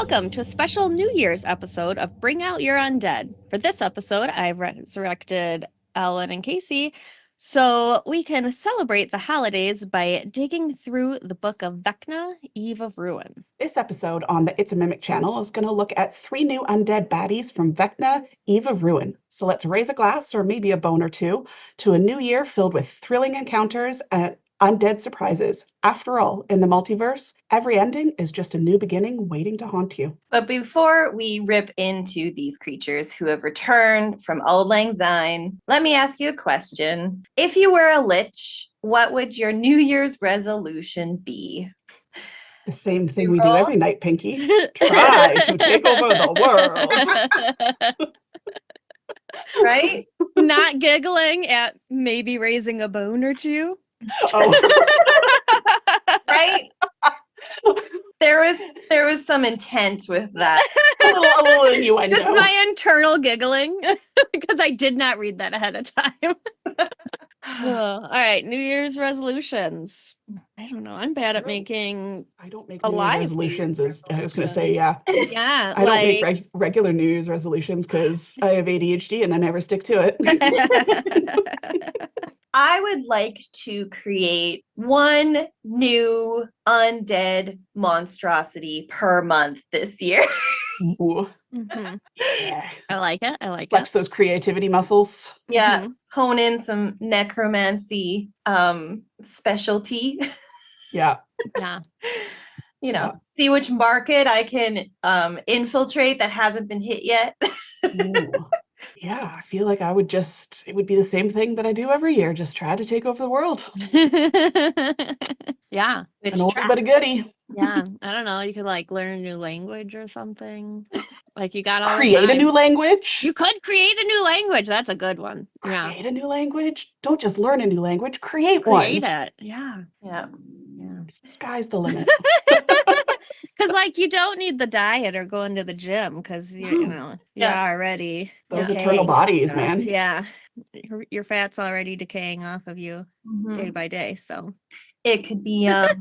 Welcome to a special New Year's episode of Bring Out Your Undead. For this episode, I've resurrected Ehlwyn and Casey so we can celebrate the holidays by digging through the book of Vecna, Eve of Ruin. This episode on the It's a Mimic channel is going to look at 3 new undead baddies from Vecna, Eve of Ruin. So let's raise a glass, or maybe a bone or two, to a new year filled with thrilling encounters and undead surprises. After all, in the multiverse, every ending is just a new beginning waiting to haunt you. But before we rip into these creatures who have returned from Auld Lang Syne, let me ask you a question. If you were a Lich, what would your New Year's resolution be? The same thing we do every night, Pinky. Try to take over the world. Right? Not giggling at maybe raising a bone or two. Oh. Right? There was some intent with that. a little innuendo. Just my internal giggling because I did not read that ahead of time. All right, New Year's resolutions. I don't know. I'm bad at making. I don't make a New Year's live resolutions. New Year's I was going to say, yeah. Yeah, I don't make regular New Year's resolutions because I have ADHD and I never stick to it. I would like to create 1 new undead monstrosity per month this year. Ooh. Mm-hmm. Yeah. I like it. I like Flex those creativity muscles. Yeah, hone in some necromancy specialty. Yeah. Yeah. See which market I can infiltrate that hasn't been hit yet. Ooh. Yeah, I feel like it would be the same thing that I do every year, just try to take over the world. Yeah. Which An oldie but a goodie. Yeah. I don't know. You could learn a new language or something. You got all Create the time. a new language. You could create a new language. That's a good one. Yeah. Create a new language. Don't just learn a new language. Create Create one. it. Yeah. Yeah. Yeah. Sky's the limit. Because you don't need the diet or going to the gym because you're already those decaying eternal bodies, stuff. man. Yeah. Your fat's already decaying off of you day by day. So it could be a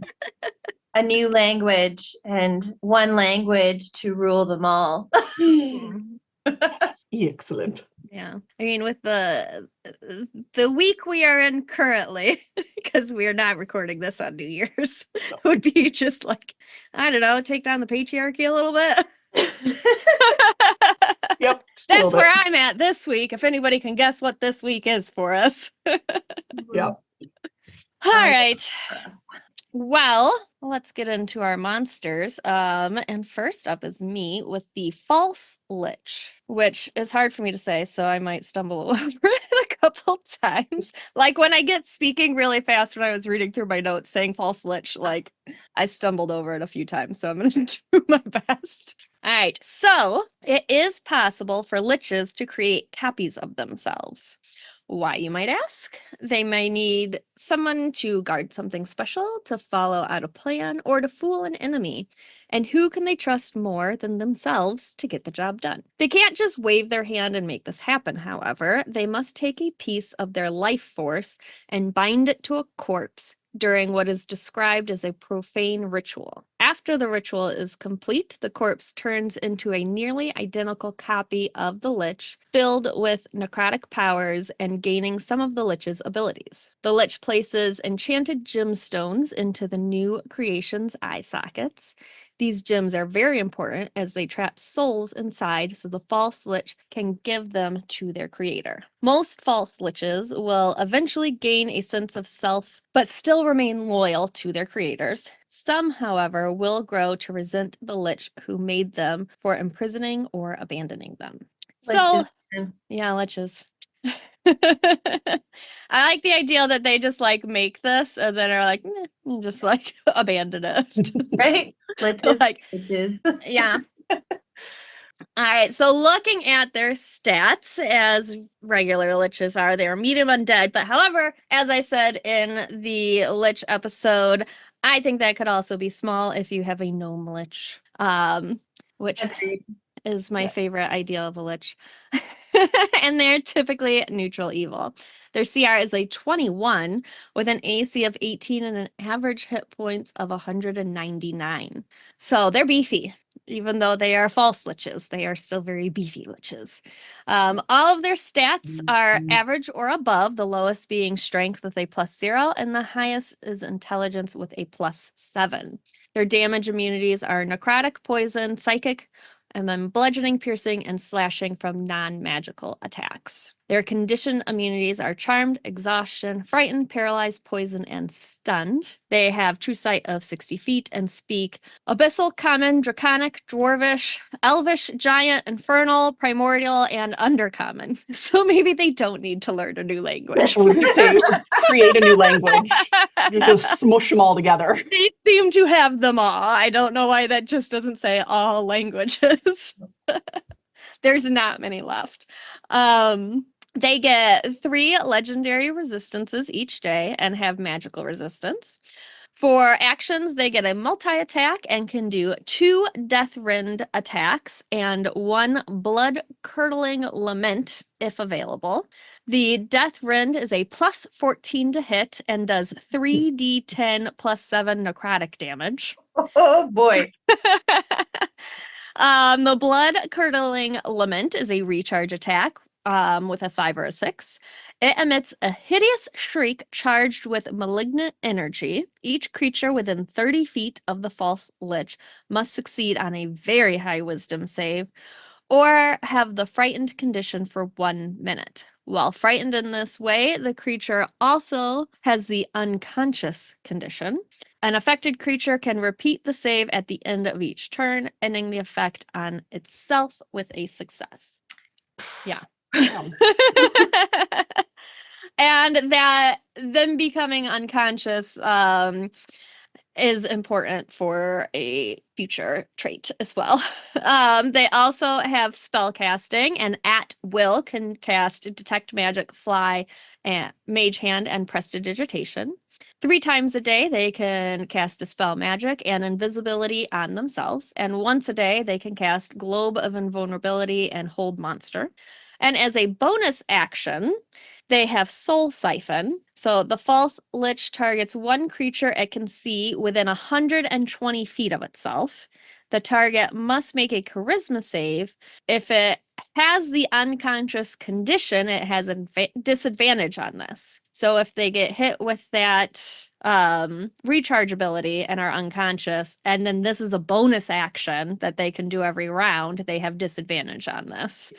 new language and one language to rule them all. Excellent. Yeah. I mean, with the week we are in currently, because we are not recording this on New Year's, would be just I don't know, take down the patriarchy a little bit. Yep. That's where I'm at this week. If anybody can guess what this week is for us. Yep. All right. Well, let's get into our monsters. And first up is me with the false lich, which is hard for me to say, so I might stumble over it a couple times. When I get speaking really fast when I was reading through my notes saying false lich, I stumbled over it a few times, so I'm going to do my best. All right, so it is possible for liches to create copies of themselves. Why, you might ask? They may need someone to guard something special, to follow out a plan, or to fool an enemy. And who can they trust more than themselves to get the job done? They can't just wave their hand and make this happen, however. They must take a piece of their life force and bind it to a corpse during what is described as a profane ritual. After the ritual is complete, the corpse turns into a nearly identical copy of the lich, filled with necrotic powers and gaining some of the lich's abilities. The lich places enchanted gemstones into the new creation's eye sockets. These gems are very important as they trap souls inside so the false lich can give them to their creator. Most false liches will eventually gain a sense of self, but still remain loyal to their creators. Some, however, will grow to resent the lich who made them for imprisoning or abandoning them. So, yeah, liches. I like the idea that they just make this and then are and just abandon it. Right? Liches. Yeah. All right, so looking at their stats as regular liches are, they are medium undead, but however, as I said in the lich episode, I think that could also be small if you have a gnome lich, which is my favorite ideal of a lich. And they're typically neutral evil. Their CR is a 21 with an AC of 18 and an average hit points of 199. So they're beefy. even though they are false liches. They are still very beefy liches. All of their stats are average or above, the lowest being strength with a +0, and the highest is intelligence with a +7. Their damage immunities are necrotic, poison, psychic, and then bludgeoning, piercing, and slashing from non-magical attacks. Their condition immunities are charmed, exhaustion, frightened, paralyzed, poison, and stunned. They have true sight of 60 feet and speak abyssal, common, draconic, dwarvish, elvish, giant, infernal, primordial, and undercommon. So maybe they don't need to learn a new language. I was going to say, create a new language. You just smush them all together. They seem to have them all. I don't know why that just doesn't say all languages. There's not many left. They get 3 legendary resistances each day and have magical resistance. For actions, they get a multi-attack and can do 2 Death Rend attacks and 1 blood-curdling lament if available. The Death Rend is a +14 to hit and does 3d10 +7 necrotic damage. Oh boy. The blood-curdling lament is a recharge attack with a 5 or a 6. It emits a hideous shriek charged with malignant energy. Each creature within 30 feet of the false lich must succeed on a very high wisdom save or have the frightened condition for 1 minute. While frightened in this way, the creature also has the unconscious condition. An affected creature can repeat the save at the end of each turn, ending the effect on itself with a success. Yeah. And that them becoming unconscious is important for a future trait as well. They also have spell casting and at will can cast detect magic, fly, and mage hand, and prestidigitation. 3 times a day, they can cast dispel magic and invisibility on themselves. And once a day, they can cast globe of invulnerability and hold monster. And as a bonus action, they have Soul Siphon. So the false lich targets 1 creature it can see within 120 feet of itself. The target must make a charisma save. If it has the unconscious condition, it has a disadvantage on this. So if they get hit with that recharge ability and are unconscious, and then this is a bonus action that they can do every round, they have disadvantage on this.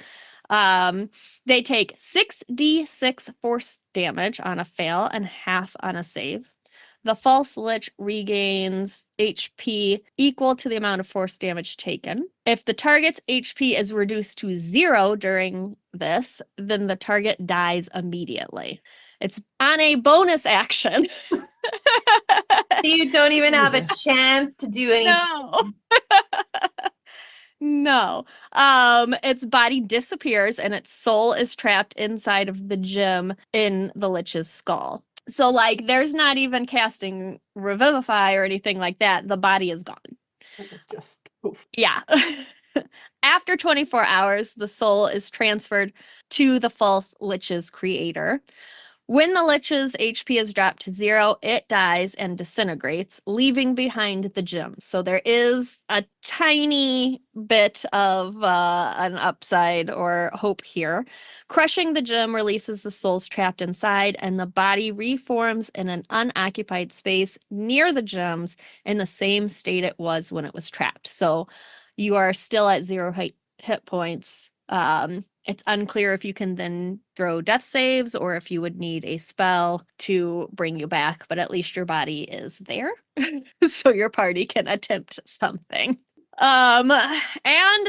They take 6d6 force damage on a fail and half on a save. The false lich regains HP equal to the amount of force damage taken. If the target's HP is reduced to 0 during this, then the target dies immediately. It's on a bonus action. You don't even have a chance to do anything. No. No. Its body disappears and its soul is trapped inside of the gem in the lich's skull. So, like, there's not even casting Revivify or anything like that. The body is gone. It's just poof. Yeah. After 24 hours, the soul is transferred to the false lich's creator. When the lich's HP is dropped to 0, it dies and disintegrates, leaving behind the gem. So there is a tiny bit of an upside or hope here. Crushing the gem releases the souls trapped inside, and the body reforms in an unoccupied space near the gems in the same state it was when it was trapped. So you are still at 0 hit points. It's unclear if you can then throw death saves or if you would need a spell to bring you back, but at least your body is there. So your party can attempt something. And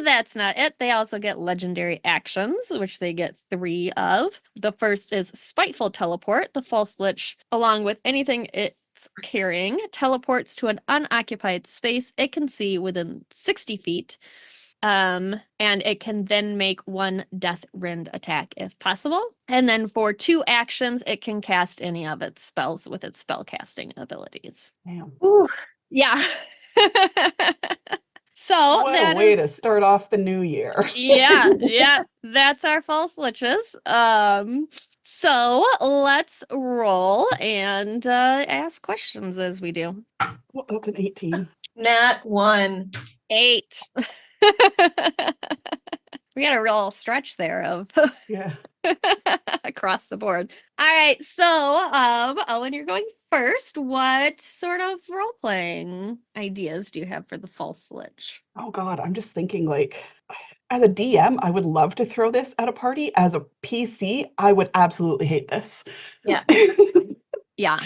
that's not it. They also get legendary actions, which they get 3 of. The first is Spiteful Teleport. The false lich, along with anything it's carrying, teleports to an unoccupied space it can see within 60 feet. And it can then make 1 Death Rend attack if possible. And then for 2 actions, it can cast any of its spells with its spell casting abilities. Damn. Ooh. Yeah. So What that a way is to start off the new year. yeah, that's our false liches. So let's roll and ask questions as we do. Well, that's an 18. Nat 1. 8. We had a real stretch there of Yeah. across the board. All right, so Owen, you're going first. What sort of role-playing ideas do you have for the false lich? Oh God, I'm just thinking like as a DM, I would love to throw this at a party. As a PC, I would absolutely hate this. Yeah. Yeah.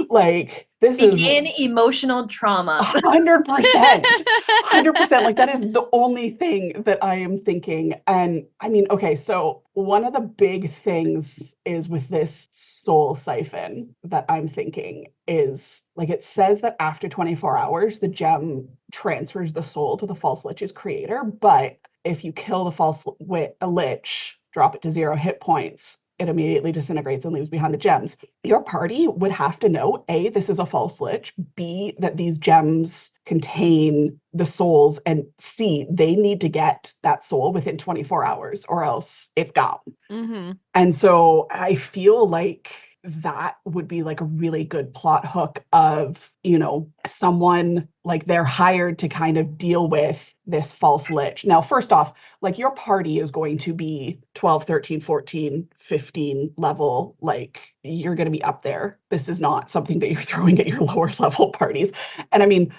Like this is Begin emotional trauma. 100%. 100%. Like that is the only thing that I am thinking. And I mean, okay, so one of the big things is with this soul siphon that I'm thinking is like it says that after 24 hours, the gem transfers the soul to the false lich's creator. But if you kill the false lich, drop it to 0 hit points, it immediately disintegrates and leaves behind the gems. Your party would have to know, A, this is a false lich, B, that these gems contain the souls, and C, they need to get that soul within 24 hours or else it's gone. Mm-hmm. And so I feel like that would be like a really good plot hook of, you know, someone like they're hired to kind of deal with this false lich. Now, first off, like your party is going to be 12, 13, 14, 15 level. Like you're going to be up there. This is not something that you're throwing at your lower level parties. And I mean,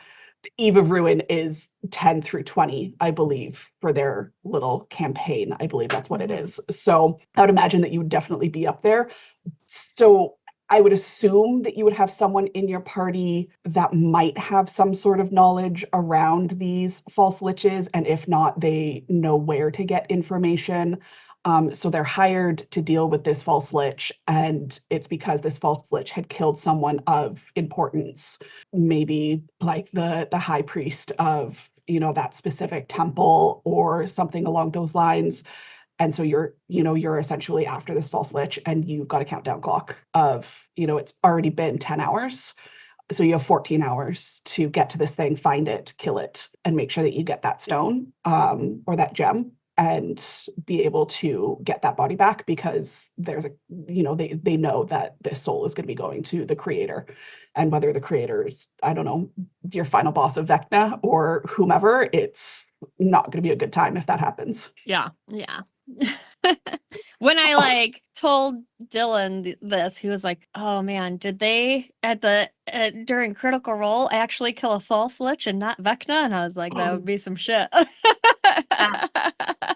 Eve of Ruin is 10 through 20, I believe, for their little campaign. I believe that's what it is. So I would imagine that you would definitely be up there. So I would assume that you would have someone in your party that might have some sort of knowledge around these false liches. And if not, they know where to get information. So they're hired to deal with this false lich. And it's because this false lich had killed someone of importance, maybe like the high priest of, you know, that specific temple or something along those lines. And so you're essentially after this false lich and you've got a countdown clock of, you know, it's already been 10 hours. So you have 14 hours to get to this thing, find it, kill it, and make sure that you get that stone or that gem and be able to get that body back because there's a, you know, they know that this soul is going to be going to the creator. And whether the creator's, I don't know, your final boss of Vecna or whomever, it's not going to be a good time if that happens. Yeah. Yeah. When I like told Dylan this, he was like, "Oh man, did they during Critical Role actually kill a false lich and not Vecna?" And I was like, "That would be some shit." I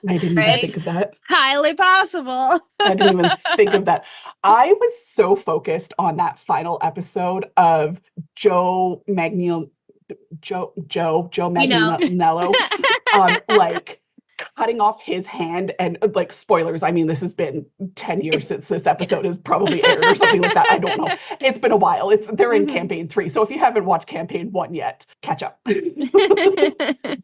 didn't even think of that. Highly possible. I didn't even think of that. I was so focused on that final episode of Joe Magnello, like cutting off his hand and like spoilers. I mean, this has been 10 years since this episode has probably aired or something like that. I don't know. It's been a while. They're in campaign 3. So if you haven't watched campaign 1 yet, catch up.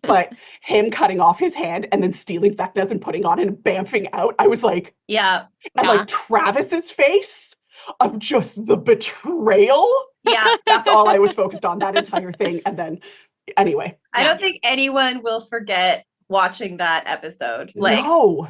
But him cutting off his hand and then stealing Vecna's and putting on and bamfing out, I was like, yeah. And like Travis's face of just the betrayal. Yeah. That's all I was focused on that entire thing. And then anyway. I don't think anyone will forget watching that episode. Like, no.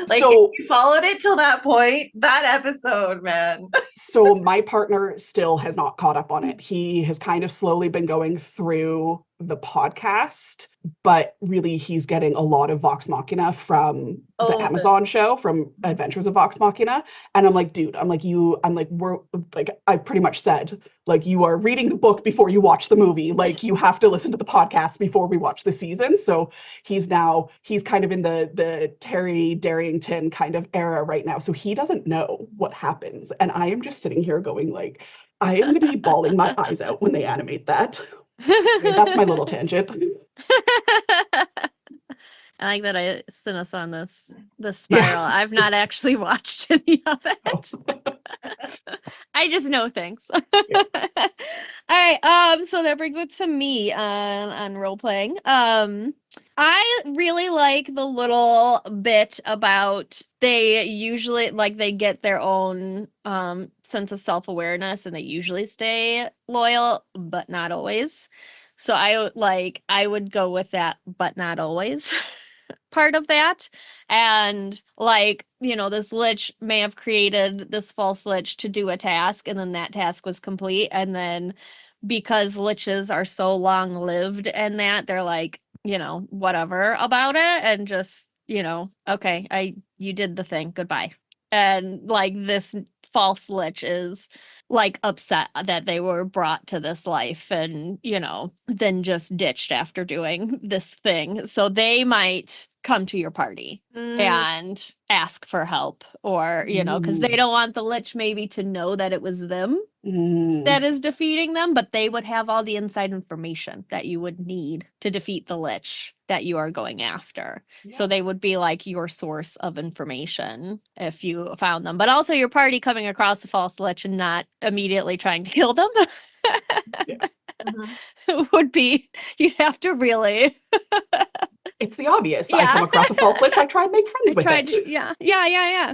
Like so, if you followed it till that point, that episode, man. So my partner still has not caught up on it. He has kind of slowly been going through the podcast, but really he's getting a lot of Vox Machina from the Amazon show, from Adventures of Vox Machina. And I'm like, dude, we're like, I pretty much said, like, you are reading the book before you watch the movie. Like, you have to listen to the podcast before we watch the season. So he's kind of in the Terry Darrington kind of era right now. So he doesn't know what happens. And I am just sitting here going like, I am going to be bawling my eyes out when they animate that. That's my little tangent. I like that I sent us on this spiral. Yeah. I've not actually watched any of it. Oh. I just know things. Yeah. All right. So that brings it to me on role playing. I really like the little bit about they usually they get their own sense of self-awareness and they usually stay loyal, but not always. So I would go with that, but not always part of that. And this lich may have created this false lich to do a task, and then that task was complete, and then because liches are so long lived and that they're like, whatever about it, and just, okay, you did the thing, goodbye. And like this false lich is like upset that they were brought to this life and, then just ditched after doing this thing. So they might come to your party and ask for help, or, because they don't want the lich maybe to know that it was them that is defeating them, but they would have all the inside information that you would need to defeat the lich that you are going after. Yeah. So they would be like your source of information if you found them, but also your party coming across the false lich and not immediately trying to kill them. Would be, you'd have to really. It's the obvious. Yeah. I come across a false lich, I try and make friends with it. Yeah.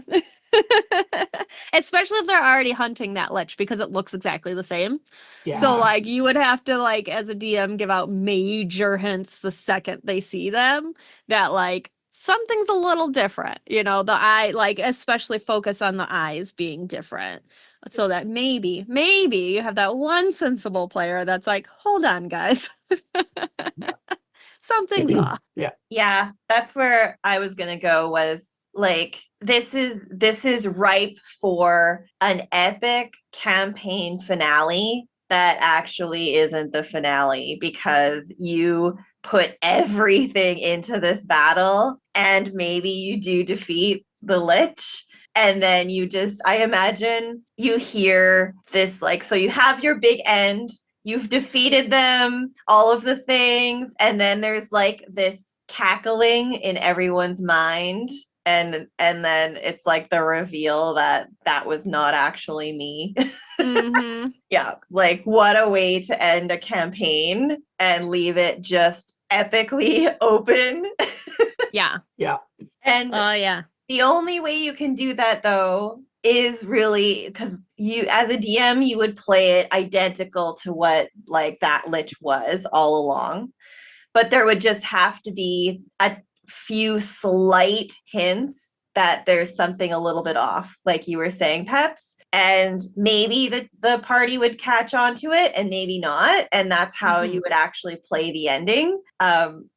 Especially if they're already hunting that lich, because it looks exactly the same. Yeah. So like you would have to, like, as a DM, give out major hints the second they see them that like something's a little different, the eye, like especially focus on the eyes being different, so that maybe you have that one sensible player that's like, hold on guys. Something's off. Yeah, that's where I was gonna go, was like, this is ripe for an epic campaign finale that actually isn't the finale, because you put everything into this battle and maybe you do defeat the lich. And then I imagine you hear this, like, so you have your big end, you've defeated them, all of the things, and then there's like this cackling in everyone's mind, and then it's like the reveal that was not actually me. Yeah, like, what a way to end a campaign and leave it just epically open. Yeah. And the only way you can do that, though, is really because you, as a DM, you would play it identical to what like that lich was all along, but there would just have to be a few slight hints that there's something a little bit off, like you were saying, Peps, and maybe the party would catch on to it and maybe not, and that's how you would actually play the ending.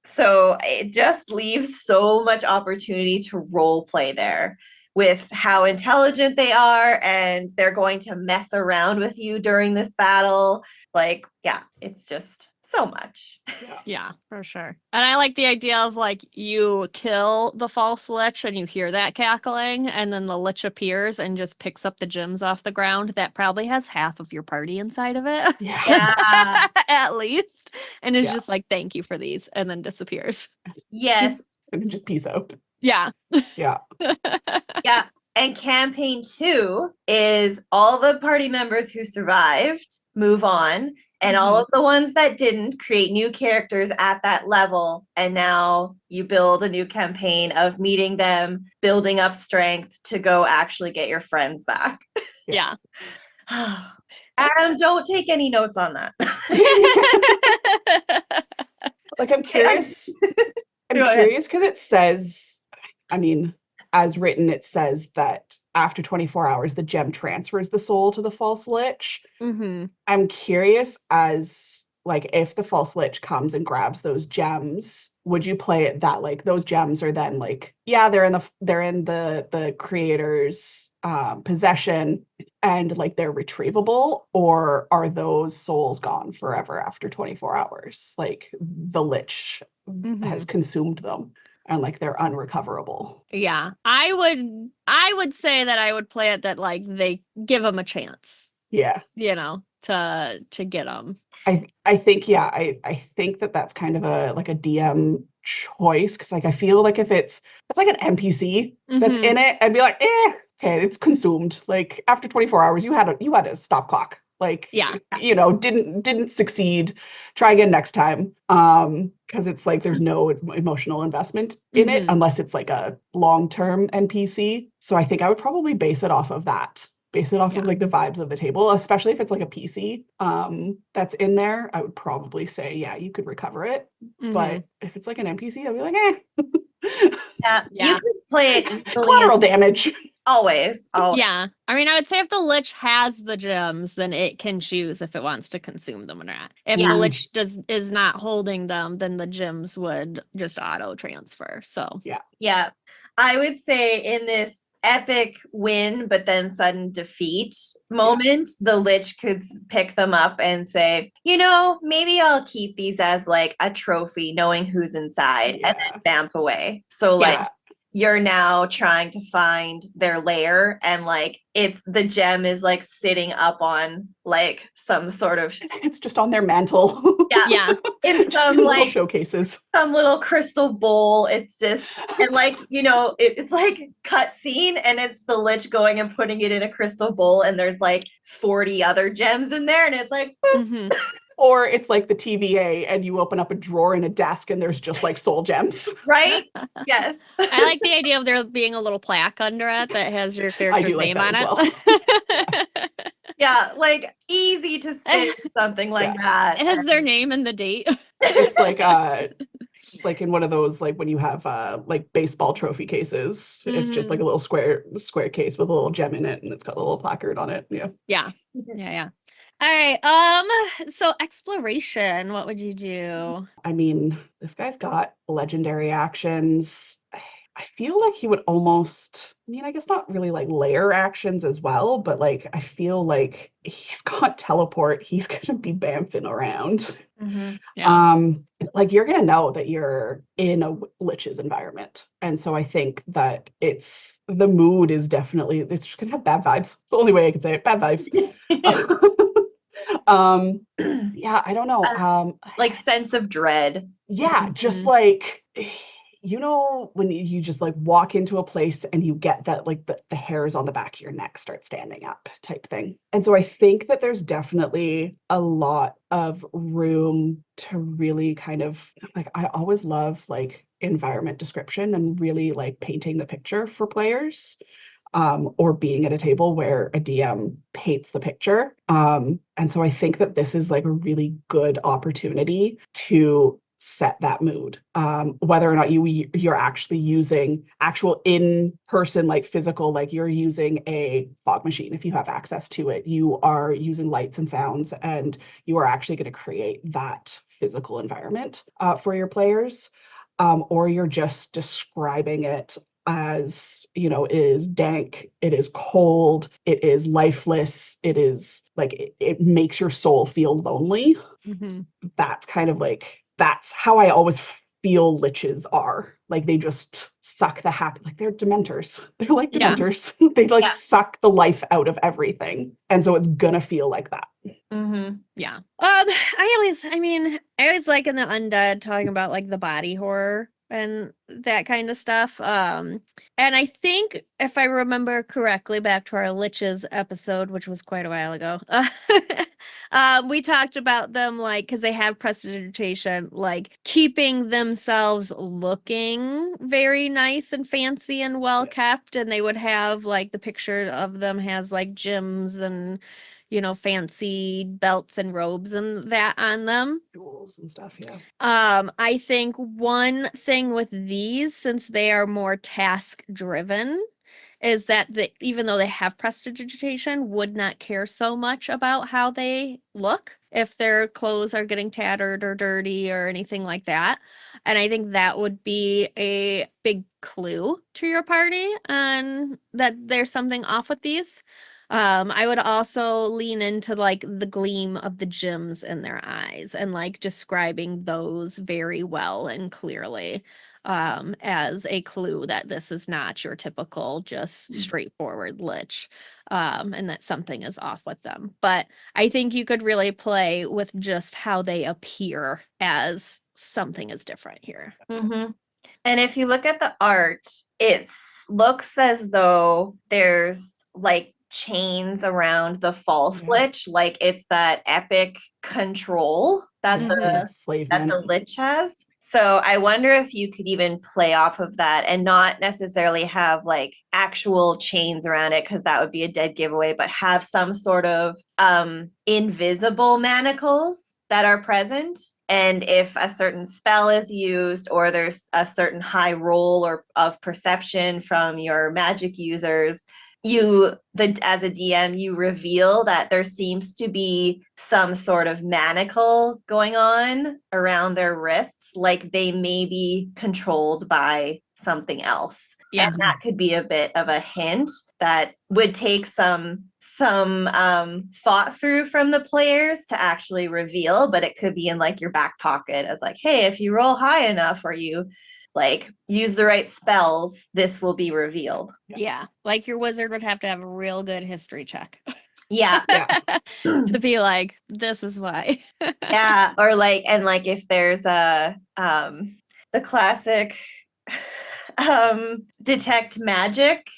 So it just leaves so much opportunity to role play there with how intelligent they are, and they're going to mess around with you during this battle. Like, yeah, it's just so much. Yeah, for sure. And I like the idea of like you kill the false lich and you hear that cackling, and then the lich appears and just picks up the gems off the ground. That probably has half of your party inside of it. Yeah. At least. And is just like, thank you for these, and then disappears. Yes. And then just peace out. Yeah. Yeah. Yeah. And campaign 2 is all the party members who survived move on, and all of the ones that didn't create new characters at that level. And now you build a new campaign of meeting them, building up strength to go actually get your friends back. Yeah. Adam, don't take any notes on that. Like, I'm curious. I'm curious because it says, I mean, as written, it says that after 24 hours, the gem transfers the soul to the false lich. I'm curious as, like, if the false lich comes and grabs those gems, would you play it that, like, those gems are then, like, yeah, they're in the creator's possession and, like, they're retrievable, or are those souls gone forever after 24 hours? Like, the lich has consumed them, and like they're unrecoverable. Yeah, I would say that I would play it that like they give them a chance. Yeah, to get them. I think I think that's kind of a like a DM choice, because like I feel like if it's like an NPC that's in it, I'd be like, okay, it's consumed. Like after 24 hours, you had a stop clock. Like, didn't succeed. Try again next time. Because it's like there's no emotional investment in it unless it's like a long-term NPC. So I think I would probably base it off of that. Base it off of like the vibes of the table, especially if it's like a PC that's in there. I would probably say, yeah, you could recover it. But if it's like an NPC, I'd be like, Yeah, you could play it easily. Collateral damage. Always. Yeah. I mean, I would say if the Lich has the gems, then it can choose if it wants to consume them or not. If Yeah. the Lich is not holding them, then the gems would just auto transfer. So Yeah. I would say in this epic win, but then sudden defeat moment, the Lich could pick them up and say, maybe I'll keep these as like a trophy, knowing who's inside, and then vamp away. So like you're now trying to find their lair, and like the gem is like sitting up on like some sort of it's just on their mantle. Yeah. In some like showcases, some little crystal bowl. It's just, and like, it's like cut scene, and it's the Lich going and putting it in a crystal bowl, and there's like 40 other gems in there, and it's like or it's like the TVA and you open up a drawer in a desk and there's just like soul gems. Right? Yes. I like the idea of there being a little plaque under it that has your character's name on it. Yeah, like easy to spin something like that. It has their name and the date. It's like in one of those, like when you have like baseball trophy cases, it's just like a little square case with a little gem in it, and it's got a little placard on it. Yeah. All right. So exploration, what would you do? I mean, this guy's got legendary actions. I feel like he would almost, I guess not really like layer actions as well, but like I feel like he's got teleport. He's gonna be bamfing around. Like you're gonna know that you're in a Lich's environment, and so I think that the mood is definitely, it's just gonna have bad vibes. It's the only way I can say it. Bad vibes. I don't know. Like sense of dread. Yeah, just like when you just like walk into a place and you get that like the hairs on the back of your neck start standing up type thing. And so I think that there's definitely a lot of room to really kind of like, I always love like environment description and really like painting the picture for players. Or being at a table where a DM paints the picture. And so I think that this is like a really good opportunity to set that mood. Whether or not you're actually using actual in-person, like physical, like you're using a fog machine, if you have access to it, you are using lights and sounds, and you are actually going to create that physical environment for your players. Or you're just describing it as, it is dank, it is cold, it is lifeless, it is like, it makes your soul feel lonely. That's kind of like, that's how I always feel Liches are. Like they just suck the happy, like they're dementors. They're like dementors. They like suck the life out of everything. And so it's gonna feel like that. Yeah. I always like in the undead talking about like the body horror and that kind of stuff. And I think if I remember correctly, back to our Liches episode, which was quite a while ago, we talked about them like, because they have prestidigitation, like keeping themselves looking very nice and fancy and well kept, and they would have like the picture of them has like gems and fancy belts and robes and that on them. Jewels and stuff, I think one thing with these, since they are more task driven, is that even though they have prestidigitation, would not care so much about how they look, if their clothes are getting tattered or dirty or anything like that. And I think that would be a big clue to your party and that there's something off with these. I would also lean into like the gleam of the gems in their eyes and like describing those very well and clearly as a clue that this is not your typical just straightforward Lich, and that something is off with them. But I think you could really play with just how they appear as something is different here. And if you look at the art, it looks as though there's like chains around the false Lich, like it's that epic control that the Lich has. So I wonder if you could even play off of that and not necessarily have like actual chains around it, because that would be a dead giveaway, but have some sort of invisible manacles that are present. And if a certain spell is used or there's a certain high roll or of perception from your magic users, as a DM, you reveal that there seems to be some sort of manacle going on around their wrists, like they may be controlled by something else. Yeah. And that could be a bit of a hint that would take some thought through from the players to actually reveal, but it could be in like your back pocket as like, hey, if you roll high enough or you like use the right spells, this will be revealed. Yeah. Like your wizard would have to have a real good history check. Yeah. To be like, this is why. Yeah. Or like, and like if there's the classic detect magic,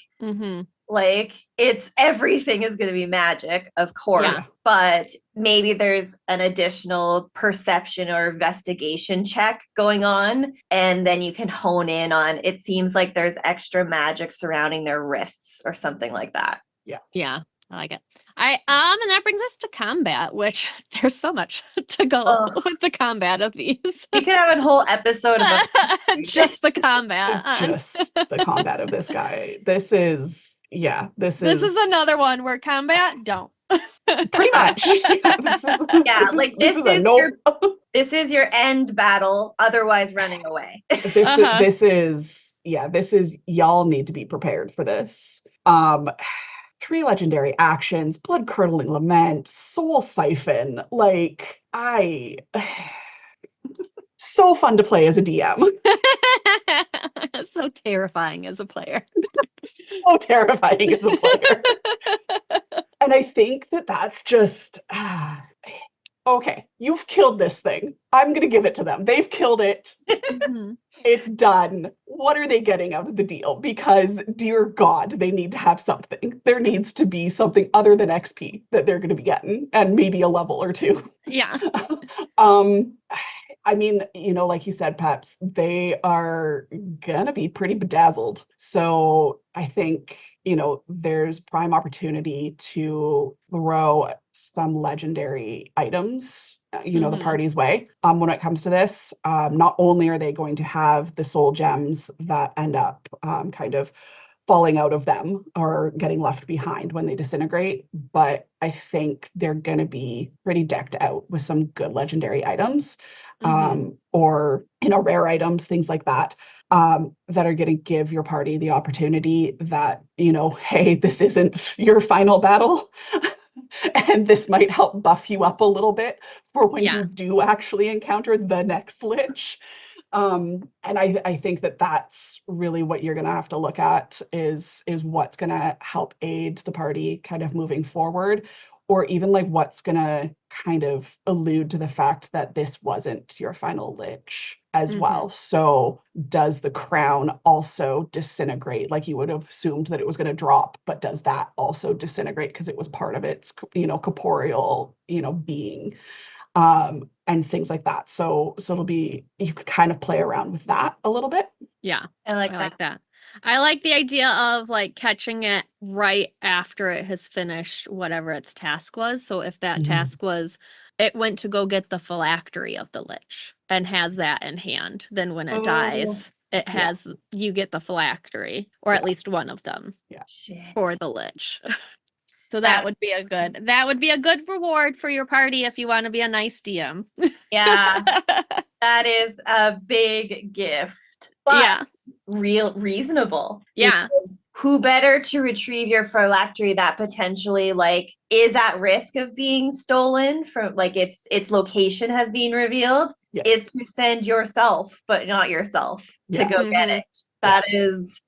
like it's everything is going to be magic, of course, but maybe there's an additional perception or investigation check going on, and then you can hone in on, it seems like there's extra magic surrounding their wrists or something like that. Yeah, I like it. And that brings us to combat, which there's so much to go with the combat of these. We could have a whole episode about just the combat. Just the combat of this guy. This is another one where combat don't. Pretty much. This is your end battle, otherwise running away. This is y'all need to be prepared for this. 3 legendary actions: Blood Curdling Lament, Soul Siphon. Like, so fun to play as a DM. So terrifying as a player. So terrifying as a player. And I think that's just okay, you've killed this thing. I'm going to give it to them. They've killed it. It's done. What are they getting out of the deal? Because, dear God, they need to have something. There needs to be something other than XP that they're going to be getting, and maybe a level or 2. Yeah. I mean, like you said, Peps, they are going to be pretty bedazzled. So I think, there's prime opportunity to throw some legendary items, the party's way. When it comes to this, not only are they going to have the soul gems that end up kind of falling out of them or getting left behind when they disintegrate, but I think they're going to be pretty decked out with some good legendary items, or rare items, things like that, that are going to give your party the opportunity that, hey, this isn't your final battle. And this might help buff you up a little bit for when you do actually encounter the next Lich. And I think that that's really what you're going to have to look at is what's going to help aid the party kind of moving forward, or even like what's going to kind of allude to the fact that this wasn't your final Lich as well. So does the crown also disintegrate? Like you would have assumed that it was going to drop, but does that also disintegrate because it was part of its, corporeal, being? And things like that. So it'll be, you could kind of play around with that a little bit. Yeah. I like that. I like the idea of like catching it right after it has finished whatever its task was. So if that task was, it went to go get the phylactery of the Lich and has that in hand, then when it dies, it has, you get the phylactery, or at least one of them for the Lich. So that would be a good reward for your party if you want to be a nice DM. Yeah. That is a big gift. But reasonable. Yeah. Because who better to retrieve your phylactery that potentially like is at risk of being stolen from, like its location has been revealed, is to send yourself, but not yourself, to go get it. That is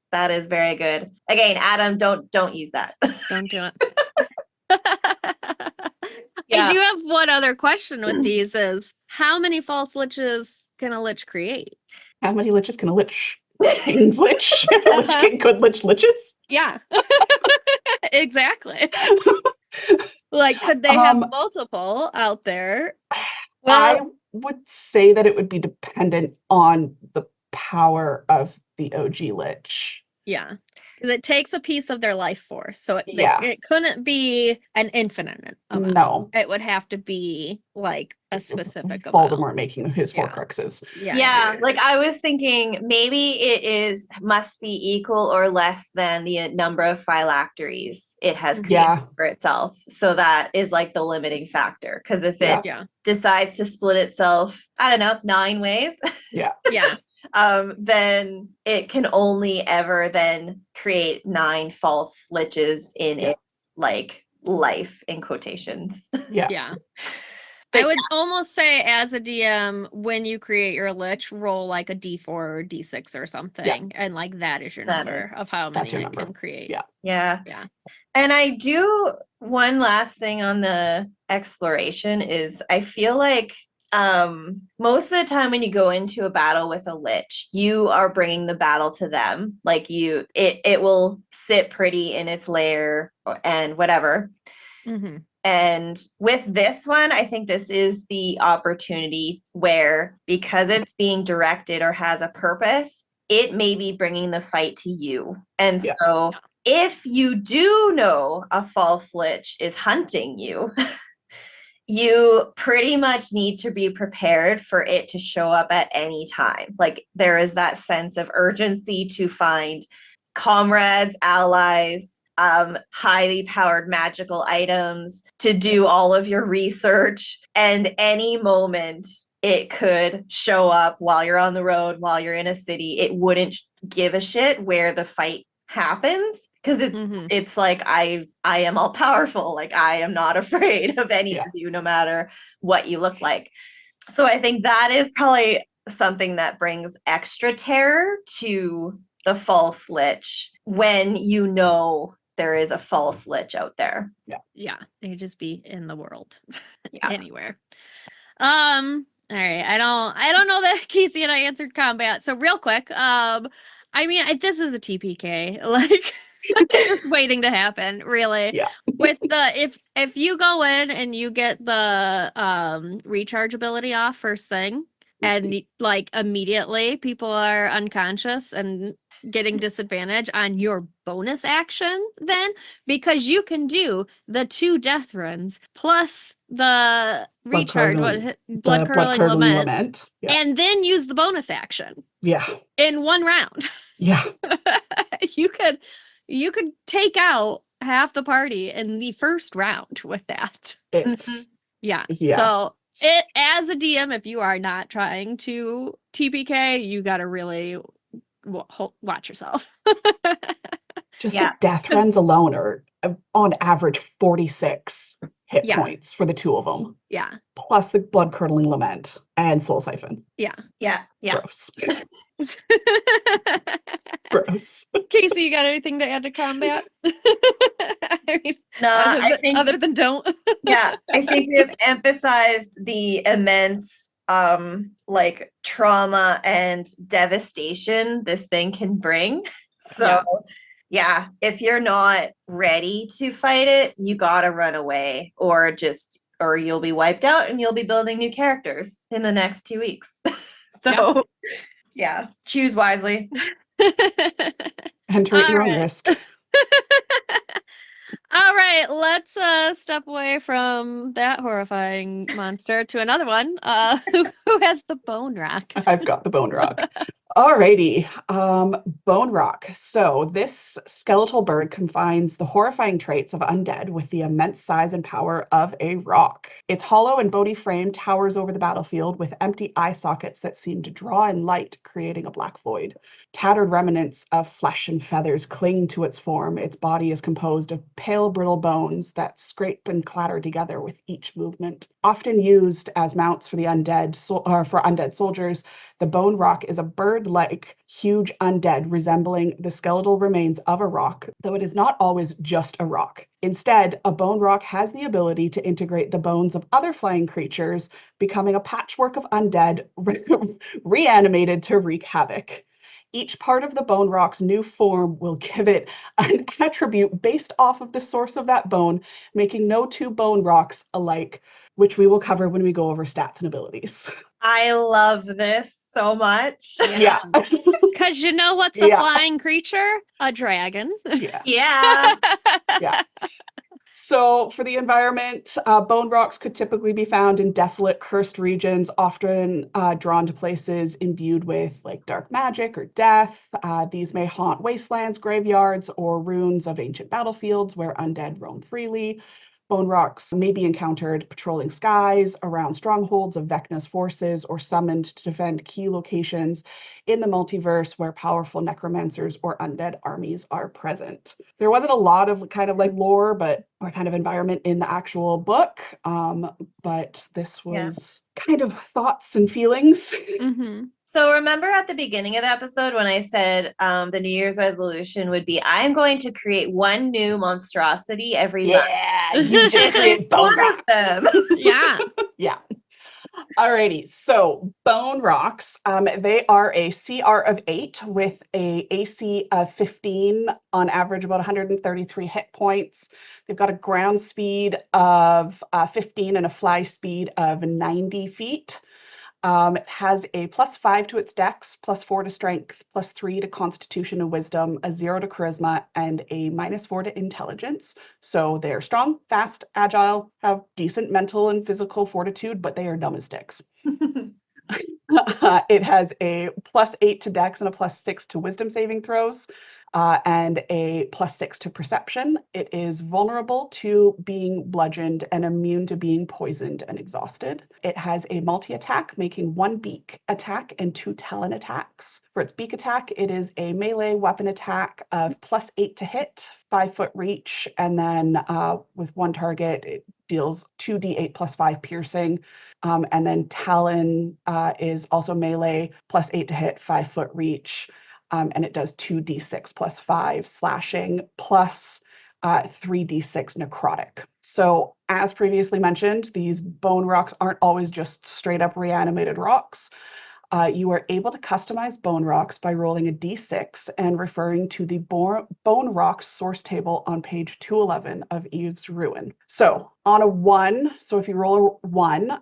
very good. Again, Adam, don't use that. Don't do it. I do have one other question with these is how many false liches can a lich create? How many liches can a lich? King lich? A lich king could lich liches? Yeah. Exactly. Like, could they have multiple out there? Well, I would say that it would be dependent on the power of the OG lich. Yeah. Because it takes a piece of their life force. So Yeah. it couldn't be an infinite amount. No. It would have to be like a specific amount. Voldemort making his Yeah. Horcruxes. Yeah, like I was thinking maybe it must be equal or less than the number of phylacteries it has created for itself. So that is like the limiting factor. Because if it decides to split itself, I don't know, 9 ways. Yeah. Yeah. Then it can only ever then create 9 false liches in its like life in quotations. Yeah. Yeah. I would almost say as a DM, when you create your lich, roll like a D4 or D6 or something. And like that is your number of how many it can create. Yeah. Yeah. Yeah. And I do one last thing on the exploration is I feel like most of the time when you go into a battle with a lich, you are bringing the battle to them. Like it will sit pretty in its lair and whatever. Mm-hmm. And with this one, I think this is the opportunity where, because it's being directed or has a purpose, it may be bringing the fight to you. And so if you do know a false lich is hunting you, you pretty much need to be prepared for it to show up at any time. Like there is that sense of urgency to find comrades, allies, highly powered magical items, to do all of your research, and any moment it could show up while you're on the road, while you're in a city. It wouldn't give a shit where the fight happens, because it's like I am all powerful. Like I am not afraid of any of you, no matter what you look like. So I think that is probably something that brings extra terror to the false lich, when you know there is a false lich out there. Yeah. They could just be in the world. Anywhere. All right. I don't know that Casey and I answered combat. So real quick, I mean, this is a TPK. Like just waiting to happen, really. Yeah. With the if you go in and you get the recharge ability off first thing, and like immediately people are unconscious and getting disadvantage on your bonus action, then because you can do the 2 death runs plus the recharge, blood curdling lament. And then use the bonus action. Yeah. In 1 round. Yeah. You could take out half the party in the first round with that. It's So it, as a DM, if you are not trying to TPK, you got to really watch yourself. Just the death runs alone are on average 46 hit points for the 2 of them. Yeah. Plus the blood curdling lament and soul siphon. Yeah. Gross. Gross. Casey, you got anything to add to combat? I mean, I think other than don't. I think we've emphasized the immense like trauma and devastation this thing can bring. So if you're not ready to fight it, you gotta run away, or you'll be wiped out and you'll be building new characters in the next 2 weeks. So choose wisely. Enter at your own risk. All right, let's step away from that horrifying monster to another one. Who has the bone rock? I've got the bone rock. Alrighty, bone rock. So this skeletal bird combines the horrifying traits of undead with the immense size and power of a rock. Its hollow and bony frame towers over the battlefield with empty eye sockets that seem to draw in light, creating a black void. Tattered remnants of flesh and feathers cling to its form. Its body is composed of pale, brittle bones that scrape and clatter together with each movement. Often used as mounts for the undead, for undead soldiers, the bone rock is a bird-like, huge undead resembling the skeletal remains of a rock, though it is not always just a rock. Instead, a bone rock has the ability to integrate the bones of other flying creatures, becoming a patchwork of undead reanimated to wreak havoc. Each part of the bone rock's new form will give it an attribute based off of the source of that bone, making no 2 bone rocks alike, which we will cover when we go over stats and abilities. I love this so much. Yeah. Because you know what's a Yeah. flying creature? A dragon. Yeah. Yeah. Yeah. So for the environment, bone rocks could typically be found in desolate, cursed regions, often drawn to places imbued with like dark magic or death. These may haunt wastelands, graveyards, or ruins of ancient battlefields where undead roam freely. Bone rocks may be encountered patrolling skies, around strongholds of Vecna's forces, or summoned to defend key locations in the multiverse where powerful necromancers or undead armies are present. There wasn't a lot of kind of like lore, but or kind of environment in the actual book. But this was kind of thoughts and feelings. Mm-hmm. So remember at the beginning of the episode when I said the New Year's resolution would be, I'm going to create one new monstrosity every month. Yeah, you just This is create bone one rocks. of them. Yeah. Yeah. Alrighty, so bone rocks, they are a CR of 8 with a AC of 15, on average about 133 hit points. They've got a ground speed of 15 and a fly speed of 90 feet. It has a +5 to its dex, +4 to strength, +3 to constitution and wisdom, a 0 to charisma, and a -4 to intelligence. So they're strong, fast, agile, have decent mental and physical fortitude, but they are dumb as sticks. It has a +8 to dex and a +6 to wisdom saving throws. And a +6 to perception. It is vulnerable to being bludgeoned and immune to being poisoned and exhausted. It has a multi-attack, making 1 beak attack and 2 talon attacks. For its beak attack, it is a melee weapon attack of +8 to hit, 5-foot reach, and then with 1 target, it deals 2d8 +5 piercing. And then talon is also melee, +8 to hit, 5-foot reach. And it does 2d6 +5 slashing plus 3d6 necrotic. So as previously mentioned, these bone rocks aren't always just straight up reanimated rocks. You are able to customize bone rocks by rolling a d6 and referring to the bone rocks source table on page 211 of Eve's Ruin. So on a 1, so if you roll a 1,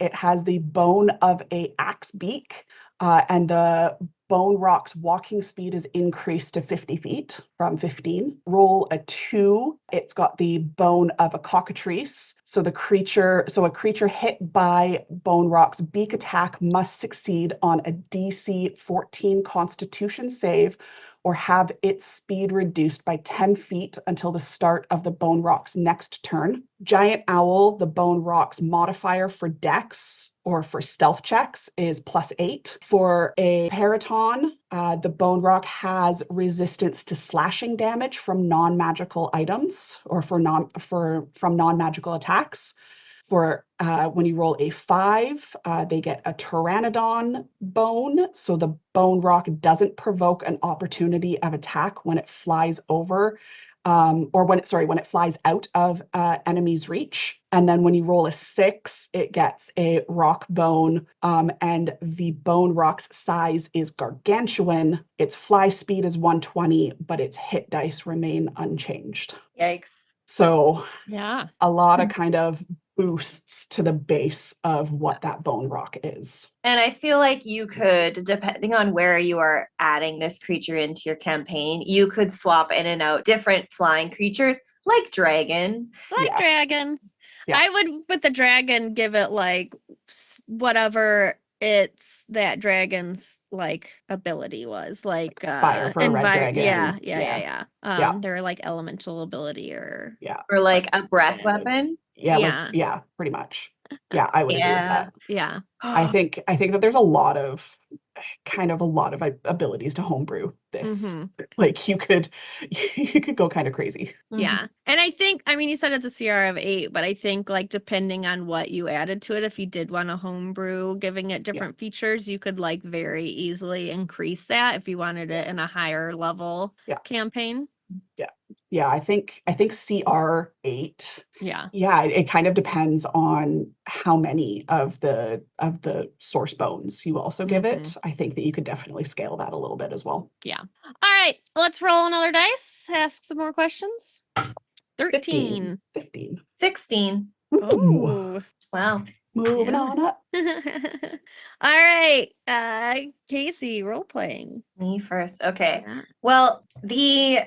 it has the bone of a axe beak, and the bone rock's walking speed is increased to 50 feet from 15. Roll a 2, it's got the bone of a cockatrice. So a creature hit by bone rock's beak attack must succeed on a DC 14 Constitution save or have its speed reduced by 10 feet until the start of the bone rock's next turn. Giant owl, the bone rock's modifier for dex or for stealth checks is +8. For a periton, the bone rock has resistance to slashing damage from non-magical items or from non-magical attacks. For when you roll a 5, they get a pteranodon bone. So the bone rock doesn't provoke an opportunity of attack when it flies over, or when it flies out of enemy's reach. And then when you roll a 6, it gets a rock bone, and the bone rock's size is gargantuan. Its fly speed is 120, but its hit dice remain unchanged. Yikes. So Yeah. a lot of kind of boosts to the base of what that bone rock is. And I feel like you could, depending on where you are adding this creature into your campaign, you could swap in and out different flying creatures like dragon. Like dragons. Yeah. I would, with the dragon, give it like whatever it's that dragon's like ability was, like Fire for a red dragon. Yeah. They're like elemental ability or Or like a breath weapon. Yeah, pretty much. Yeah, I would agree with that. Yeah. I think that there's a lot of abilities to homebrew this. Mm-hmm. Like you could go kind of crazy. Yeah. And I think, I mean, you said it's a CR of 8, but I think like depending on what you added to it, if you did want to homebrew, giving it different features, you could like very easily increase that if you wanted it in a higher level campaign. Yeah, I think CR 8. Yeah. Yeah, it kind of depends on how many of the source bones you also give it. I think that you could definitely scale that a little bit as well. Yeah. All right, let's roll another dice. Ask some more questions. 13. 15. 16. Oh. Wow. Moving Yeah. on up. All right. Casey, role playing. Me first. Okay. Yeah. Well, the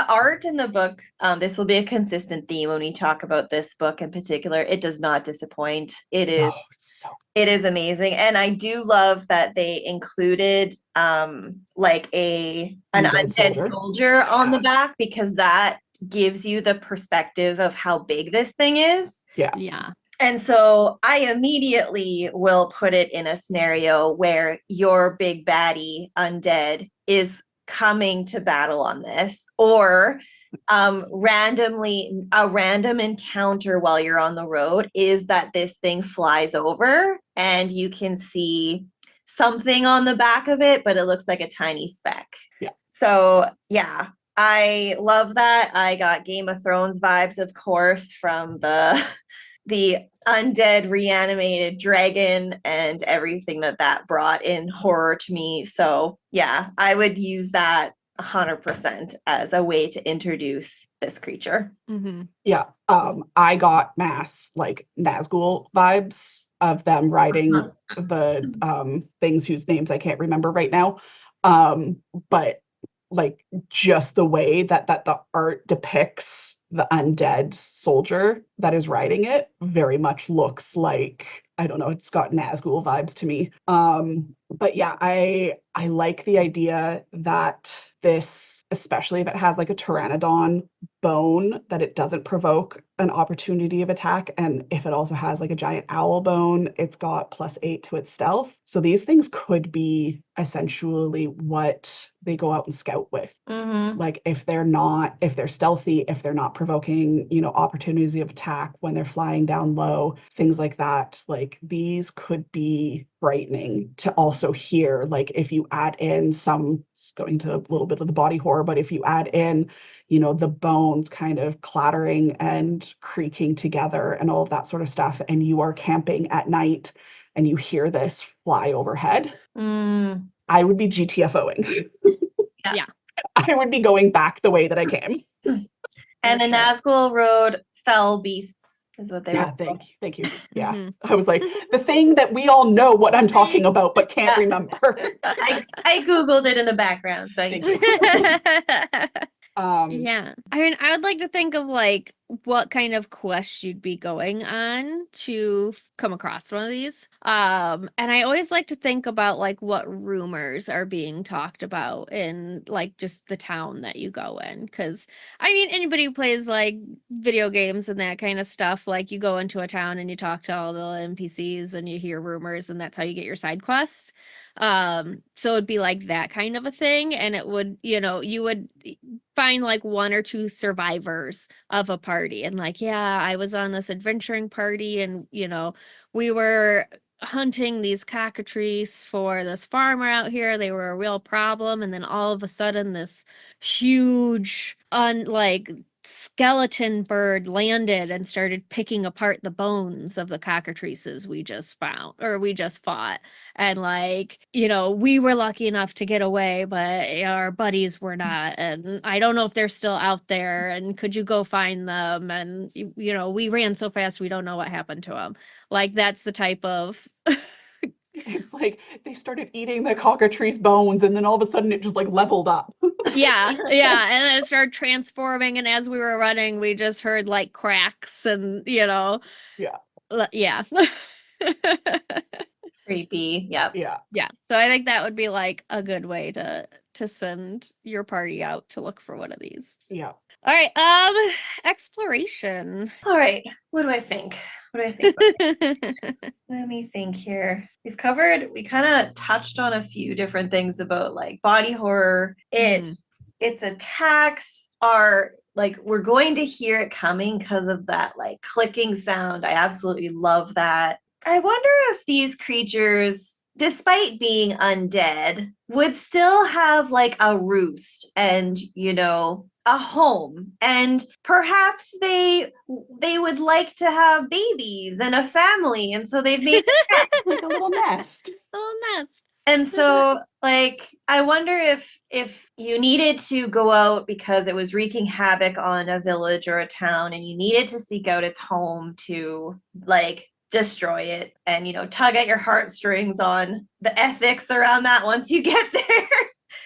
art in the book, this will be a consistent theme when we talk about this book in particular. It does not disappoint. Oh, so It is amazing. And I do love that they included like an undead soldier on the back, because that gives you the perspective of how big this thing is. Yeah. And so I immediately will put it in a scenario where your big baddie undead is coming to battle on this, or randomly a random encounter while you're on the road is that this thing flies over and you can see something on the back of it, but it looks like a tiny speck. Yeah. So yeah, I love that. I got Game of Thrones vibes, of course, from the undead reanimated dragon and everything that brought in horror to me. So yeah, I would use that 100% as a way to introduce this creature. Mm-hmm. Yeah. I got mass like Nazgul vibes of them riding the things whose names I can't remember right now. But like just the way that the art depicts the undead soldier that is riding it very much looks like, I don't know, it's got Nazgul vibes to me. But yeah, I like the idea that this, especially if it has like a pteranodon bone, that it doesn't provoke an opportunity of attack. And if it also has like a giant owl bone, it's got +8 to its stealth. So these things could be essentially what they go out and scout with. Mm-hmm. Like if they're stealthy, if they're not provoking, opportunities of attack when they're flying down low, things like that, like these could be frightening to also hear. Like if you add in it's going to a little bit of the body horror, but if you add in, the bones kind of clattering and creaking together and all of that sort of stuff, and you are camping at night and you hear this fly overhead, I would be GTFOing. Yeah. I would be going back the way that I came. And the Nazgul Road fell beasts is what they were called. Thank you. Yeah. Mm-hmm. I was like, the thing that we all know what I'm talking about, but can't remember. I Googled it in the background. So thank you. Yeah. I mean, I would like to think of like what kind of quest you'd be going on to come across one of these. And I always like to think about like what rumors are being talked about in like just the town that you go in. Because I mean, anybody who plays like video games and that kind of stuff, like you go into a town and you talk to all the NPCs and you hear rumors, and that's how you get your side quests. So it'd be like that kind of a thing, and it would, you would find like one or two survivors of a party and like, yeah, I was on this adventuring party and we were hunting these cockatrices for this farmer out here. They were a real problem, and then all of a sudden this huge skeleton bird landed and started picking apart the bones of the cockatrices we just fought. And like, we were lucky enough to get away, but our buddies were not. And I don't know if they're still out there, and could you go find them? And we ran so fast we don't know what happened to them. Like that's the type of it's like they started eating the cockatrice bones, and then all of a sudden it just like leveled up. yeah, and then it started transforming, and as we were running, we just heard like cracks, and yeah. Creepy. Yep. Yeah. So I think that would be like a good way to send your party out to look for one of these. Yeah. All right. Exploration. All right. What do I think? Let me think here. We kind of touched on a few different things about like body horror. Its attacks are like, we're going to hear it coming because of that like clicking sound. I absolutely love that. I wonder if these creatures, despite being undead, would still have like a roost and, a home. And perhaps they would like to have babies and a family. And so they've made like a little nest. And so, like, I wonder if you needed to go out because it was wreaking havoc on a village or a town, and you needed to seek out its home to, like, destroy it and, tug at your heartstrings on the ethics around that once you get there.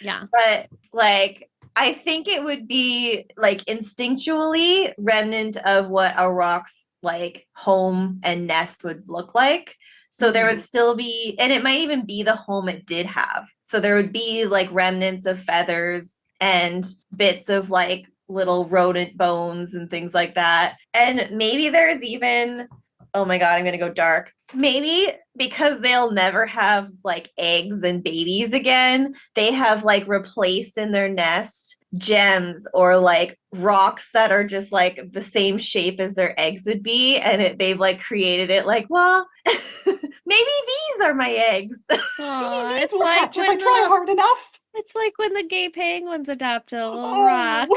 Yeah. But like, I think it would be like instinctually remnant of what a rock's like home and nest would look like. So there would still be, and it might even be the home it did have. So there would be like remnants of feathers and bits of like little rodent bones and things like that. And maybe there's even, oh my God, I'm going to go dark. Maybe because they'll never have like eggs and babies again, they have like replaced in their nest gems or like rocks that are just like the same shape as their eggs would be. And they've like created it like, well, maybe these are my eggs. Aw, These it's will like hatch if I when try hard enough. it's like when the gay penguins adopt a little Oh. rock.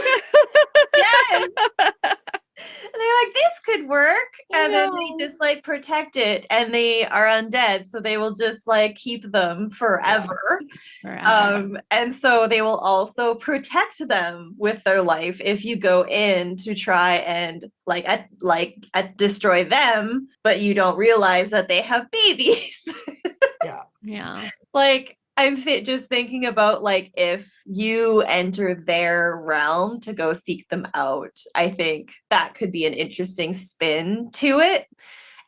Yes. And they're like, this could work. And then they No. just like protect it and they are undead. So they will just like keep them forever. Forever. And so they will also protect them with their life if you go in to try and destroy them, but you don't realize that they have babies. Yeah. Like, I'm just thinking about like if you enter their realm to go seek them out, I think that could be an interesting spin to it.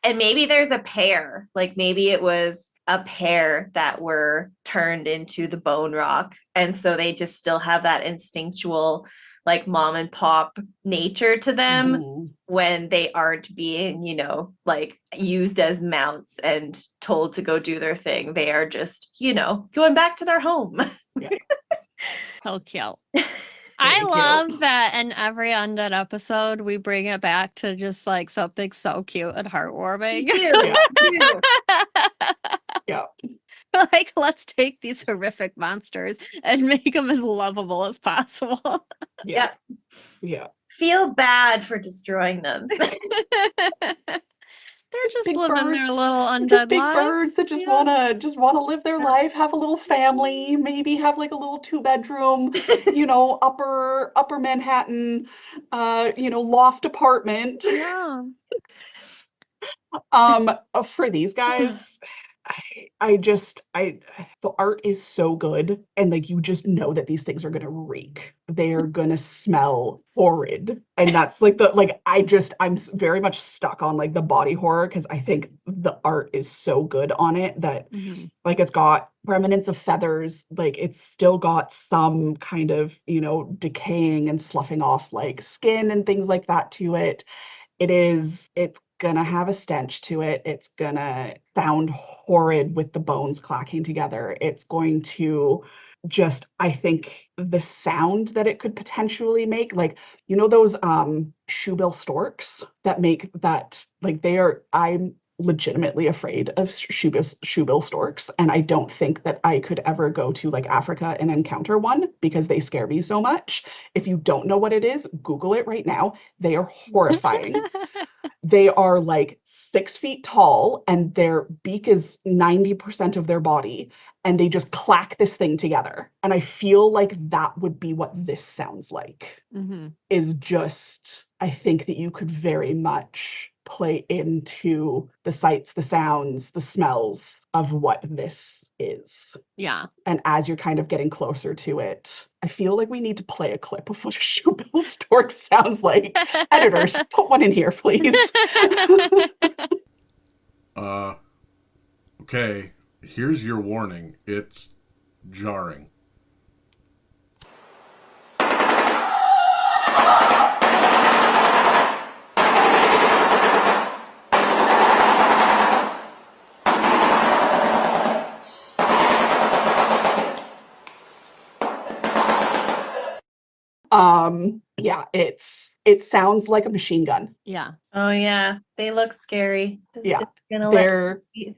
And maybe there's a pair, like maybe it was a pair that were turned into the bone rock. And so they just still have that instinctual, like mom and pop nature to them when they aren't being, like used as mounts and told to go do their thing. They are just, going back to their home. So cute. I love that in every undead episode we bring it back to just like something so cute and heartwarming. Yeah. Like, let's take these horrific monsters and make them as lovable as possible. Yeah. Feel bad for destroying them. They're just Big living their birds. little They're undead just big lives. birds that just wanna live their life, have a little family, maybe have like a little 2-bedroom, upper Manhattan, loft apartment. Yeah. For these guys, the art is so good, and like you just know that these things are gonna reek. They are gonna smell horrid, and that's like I'm very much stuck on like the body horror because I think the art is so good on it that like it's got remnants of feathers, like it's still got some kind of decaying and sloughing off like skin and things like that to it. It's gonna have a stench to it. It's gonna sound horrid with the bones clacking together. It's going to I think the sound that it could potentially make, like, those shoebill storks that make that, like, I'm legitimately afraid of shoebill storks, and I don't think that I could ever go to like Africa and encounter one because they scare me so much. If you don't know what it is, Google it right now. They are horrifying. They are like 6 feet tall and their beak is 90% of their body, and they just clack this thing together. And I feel like that would be what this sounds like. Is just, I think that you could very much play into the sights, the sounds, the smells of what this is. Yeah. And as you're kind of getting closer to it, I feel like we need to play a clip of what a shoebill stork sounds like. Editors, put one in here, please. Okay, here's your warning. It's jarring. Yeah, it sounds like a machine gun. Yeah. Oh yeah, they look scary. Yeah,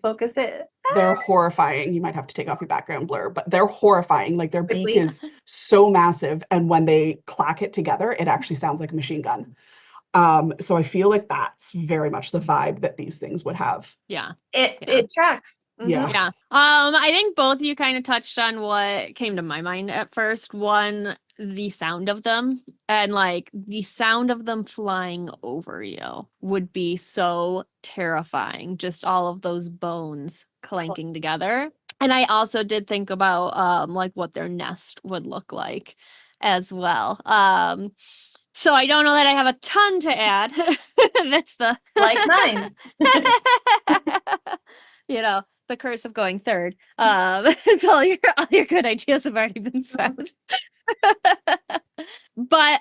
Focus it. They're horrifying. You might have to take off your background blur, but they're horrifying. Like their beak is so massive, and when they clack it together, it actually sounds like a machine gun. So I feel like that's very much the vibe that these things would have. Yeah. It tracks. Yeah. Yeah. I think both of you kind of touched on what came to my mind at first. One, the sound of them, and like the sound of them flying over you would be so terrifying. Just all of those bones clanking together. And I also did think about like what their nest would look like as well. So I don't know that I have a ton to add. That's the Like mine. you know, the curse of going third. It's all your good ideas have already been said. But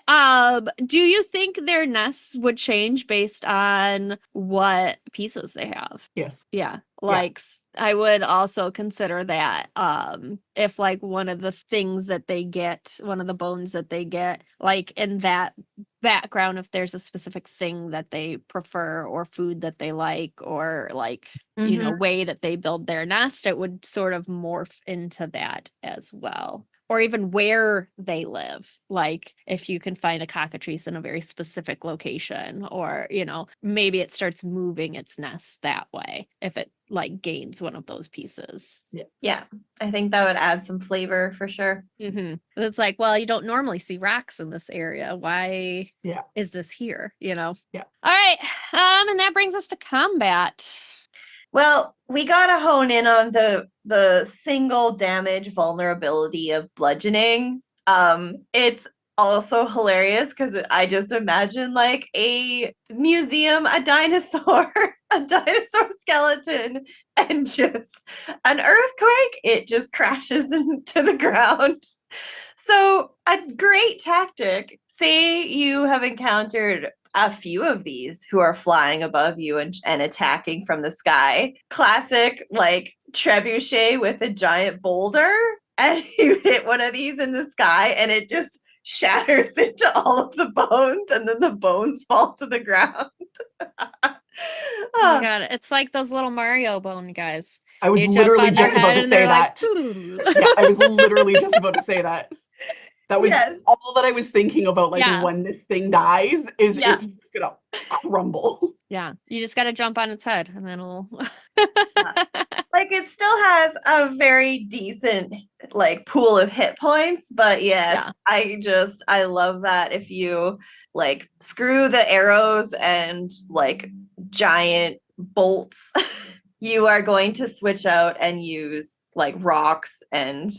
do you think their nests would change based on what pieces they have? Yes. Yeah. Like I would also consider that if like one of the things that they get, one of the bones that they get, like in that background, if there's a specific thing that they prefer or food that they like, or like you know, way that they build their nest, it would sort of morph into that as well. Or even where they live. Like if you can find a cockatrice in a very specific location, or, you know, maybe it starts moving its nest that way if it like gains one of those pieces. Yeah, I think that would add some flavor for sure. It's like, well, you don't normally see rocks in this area. Why is this here? You know? Yeah. All right. And that brings us to combat. Well, we gotta hone in on the single damage vulnerability of bludgeoning. It's also hilarious because I just imagine like a museum, a dinosaur, a dinosaur skeleton, and just an earthquake. It just crashes into the ground. So a great tactic, say you have encountered a few of these who are flying above you and attacking from the sky. Classic, like trebuchet with a giant boulder, and you hit one of these in the sky and it just shatters into all of the bones, and then the bones fall to the ground. Oh my god, it's like those little Mario bone guys. I was You literally jump on just their about head to and say they're that. like, Yeah, I was literally just about to say that. That was Yes. all that I was thinking about. Like Yeah. when this thing dies, is Yeah. it's just gonna crumble. Yeah, you just got to jump on its head and then it'll. Like it still has a very decent like pool of hit points, but yes, I love that if you like screw the arrows and like giant bolts, you are going to switch out and use like rocks and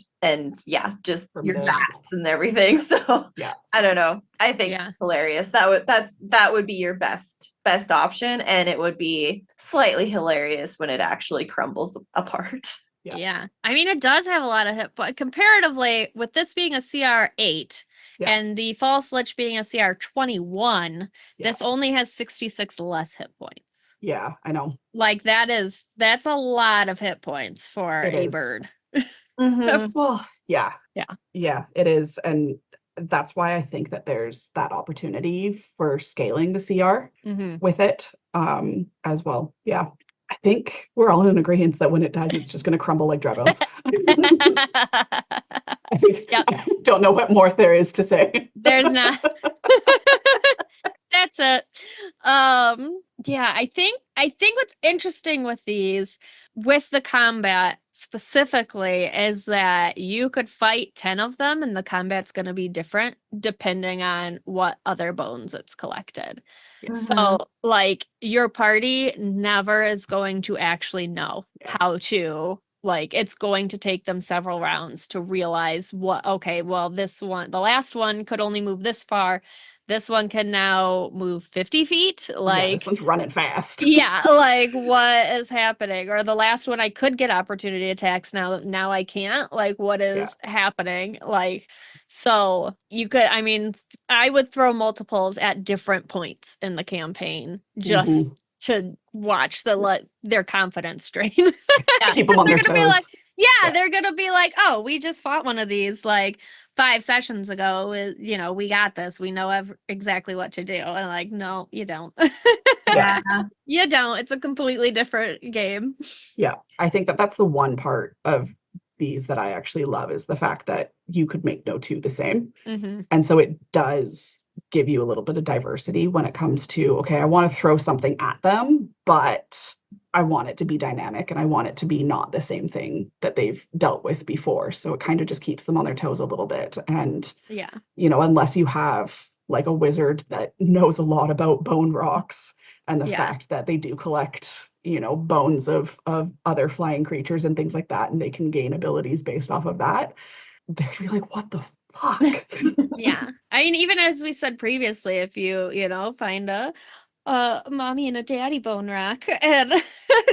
just your bats and everything. So I don't know. I think it's hilarious. That would be your best option, and it would be slightly hilarious when it actually crumbles apart. Yeah. I mean, it does have a lot of hit points. Comparatively, with this being a CR 8 and the False Lich being a CR 21, this only has 66 less hit points. Yeah, I know. Like that's a lot of hit points for a bird. Well, yeah, it is. And that's why I think that there's that opportunity for scaling the CR with it as well. Yeah. I think we're all in agreement that when it dies, it's just going to crumble like dry bones. I think, I don't know what more there is to say. There's not. That's it. Yeah, I think what's interesting with these, with the combat specifically, is that you could fight 10 of them and the combat's going to be different depending on what other bones it's collected. So like your party never is going to actually know how to, like, it's going to take them several rounds to realize this one, the last one could only move this far. This one can now move 50 feet. Like, this one's running fast. like what is happening? Or the last one I could get opportunity attacks, now I can't. Like, what is happening? Like, so you could, I mean, I would throw multiples at different points in the campaign just to watch their confidence drain. Keep them on their toes. Be like, they're gonna be like, oh, we just fought one of these like 5 sessions ago. We got this. We know exactly what to do. And like, no, you don't. You don't. It's a completely different game. Yeah, I think that's the one part of these that I actually love, is the fact that you could make no two the same. And so it does give you a little bit of diversity when it comes to, okay, I want to throw something at them, but I want it to be dynamic and I want it to be not the same thing that they've dealt with before. So it kind of just keeps them on their toes a little bit. And, Yeah. you know, unless you have like a wizard that knows a lot about bone rocks and the Yeah. fact that they do collect, you know, bones of other flying creatures and things like that, and they can gain abilities based off of that, they'd be like, what the fuck? Yeah. I mean, even as we said previously, if you know, find a mommy and a daddy bone rock, and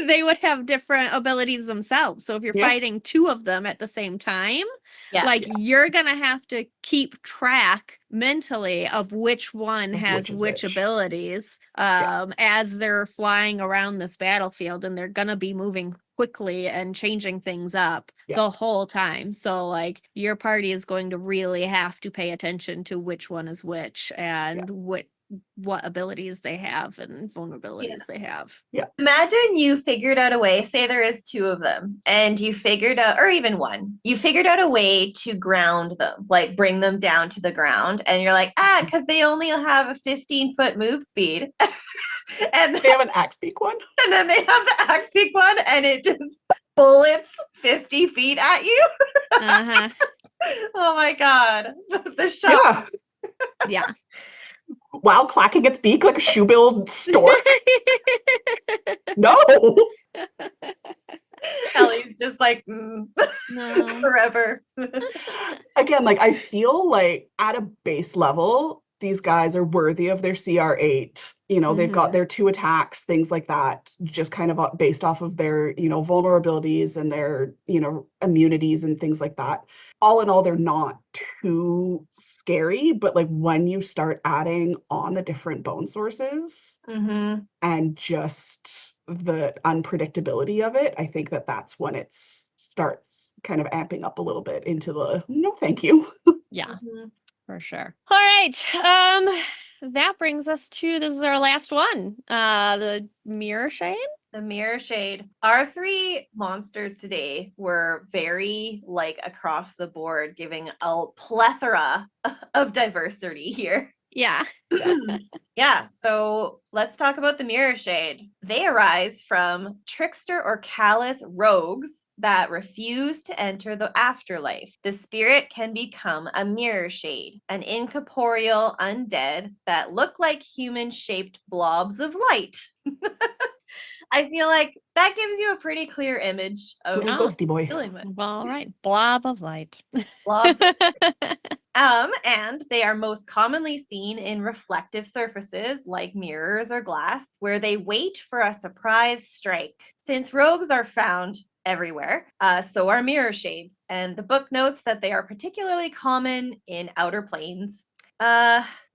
they would have different abilities themselves. So if you're Yeah. fighting two of them at the same time, Yeah. like you're gonna have to keep track mentally of which one Of has which is which which. abilities as they're flying around this battlefield, and they're gonna be moving quickly and changing things up the whole time. So like your party is going to really have to pay attention to which one is which and what abilities they have and vulnerabilities they have. Imagine you figured out a way, say there is two of them, and you figured out, or even one, you figured out a way to ground them, like bring them down to the ground, and you're like, because they only have a 15-foot move speed. And They have an axe beak one. And then they have the axe beak one, and it just bullets 50 feet at you. Uh-huh. Oh my god. The shot. Yeah. While clacking its beak like a shoe-billed stork. No. Ellie's just like, No. forever. Again, like I feel like at a base level, these guys are worthy of their CR8. You know, they've got their 2 attacks, things like that, just kind of based off of their, you know, vulnerabilities and their, you know, immunities and things like that. All in all, they're not too scary, but like when you start adding on the different bone sources and just the unpredictability of it, I think that that's when it starts kind of amping up a little bit into the no thank you. Yeah. For sure. All right. That brings us to, this is our last one. The mirror shade. The mirror shade. Our 3 monsters today were very like across the board, giving a plethora of diversity here. Yeah. Yeah, so let's talk about the mirror shade. They arise from trickster or callous rogues that refuse to enter the afterlife. The spirit can become a mirror shade, an incorporeal undead that look like human-shaped blobs of light. I feel like that gives you a pretty clear image of Little ghosty boy. dealing with. All right. Blob of light. Blobs. And they are most commonly seen in reflective surfaces like mirrors or glass, where they wait for a surprise strike. Since rogues are found everywhere, so are mirror shades, and the book notes that they are particularly common in outer planes.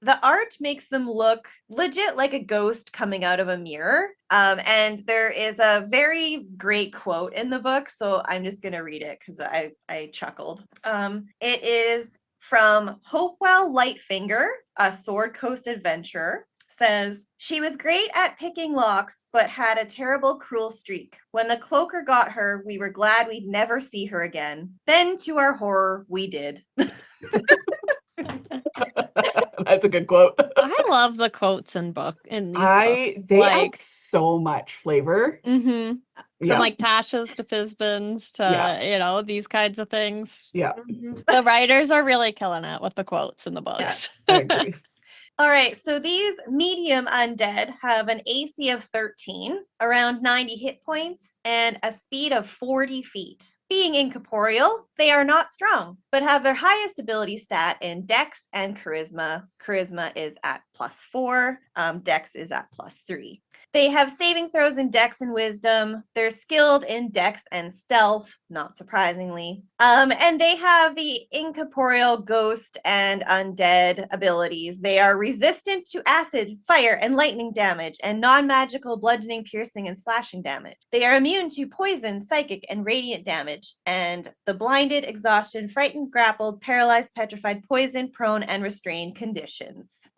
The art makes them look legit like a ghost coming out of a mirror. And there is a very great quote in the book, so I'm just going to read it because I chuckled. It is from Hopewell Lightfinger, a Sword Coast adventurer. Says, she was great at picking locks, but had a terrible, cruel streak. When the cloaker got her, we were glad we'd never see her again. Then, to our horror, we did. That's a good quote. I love the quotes in these books. They add so much flavor. From like Tasha's to Fizbin's to, you know, these kinds of things. Yeah. The writers are really killing it with the quotes in the books. I agree. All right, so these medium undead have an AC of 13, around 90 hit points, and a speed of 40 feet. Being incorporeal, they are not strong, but have their highest ability stat in Dex and Charisma. Charisma is at +4, Dex is at +3. They have saving throws in Dex and Wisdom. They're skilled in Dex and Stealth, not surprisingly. And they have the incorporeal ghost and undead abilities. They are resistant to acid, fire, and lightning damage, and non-magical bludgeoning, piercing, and slashing damage. They are immune to poison, psychic, and radiant damage, and the blinded, exhaustion, frightened, grappled, paralyzed, petrified, poisoned, prone, and restrained conditions.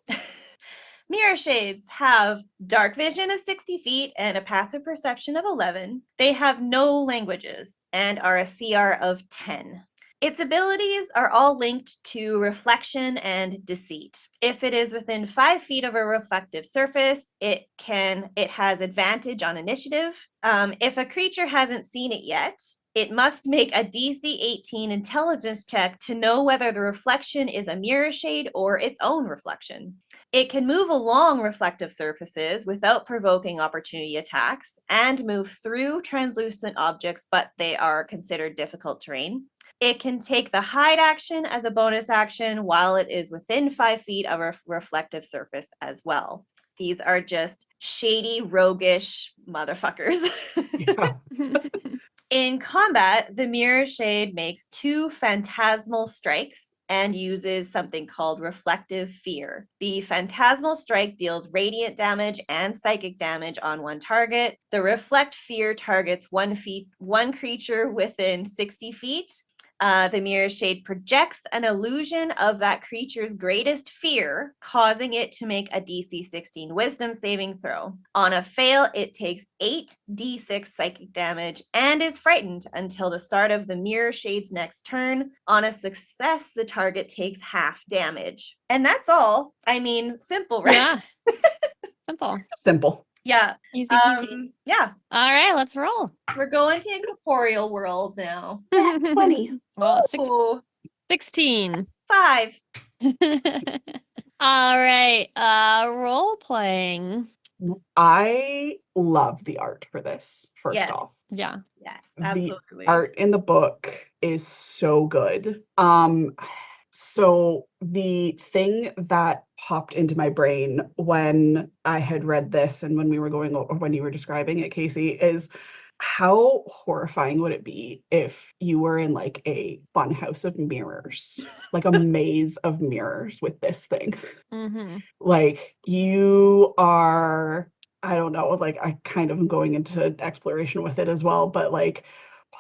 Mirror shades have dark vision of 60 feet and a passive perception of 11. They have no languages and are a CR of 10. Its abilities are all linked to reflection and deceit. If it is within 5 feet of a reflective surface, it has advantage on initiative. If a creature hasn't seen it yet, it must make a DC 18 intelligence check to know whether the reflection is a mirror shade or its own reflection. It can move along reflective surfaces without provoking opportunity attacks and move through translucent objects, but they are considered difficult terrain. It can take the hide action as a bonus action while it is within 5 feet of a reflective surface as well. These are just shady, roguish motherfuckers. Yeah. In combat, the Mirror Shade makes 2 phantasmal strikes and uses something called Reflective Fear. The phantasmal strike deals radiant damage and psychic damage on one target. The Reflect Fear targets one creature within 60 feet. The Mirror Shade projects an illusion of that creature's greatest fear, causing it to make a DC 16 Wisdom saving throw. On a fail, it takes 8d6 psychic damage and is frightened until the start of the Mirror Shade's next turn. On a success, the target takes half damage. And that's all. I mean, simple, right? Yeah. Simple. Simple. Yeah. Easy peasy. Yeah. All right, let's roll. We're going to incorporeal world now. 20. Well, Ooh, 16. 5. All right, role playing. I love the art for this, first Yes. off. Yeah. Yes, The absolutely. art in the book is so good. So the thing that popped into my brain when I had read this and when we were going over, when you were describing it, Casey, is how horrifying would it be if you were in like a fun house of mirrors, like a maze of mirrors with this thing? Mm-hmm. Like you are, I don't know, like I kind of am going into exploration with it as well, but like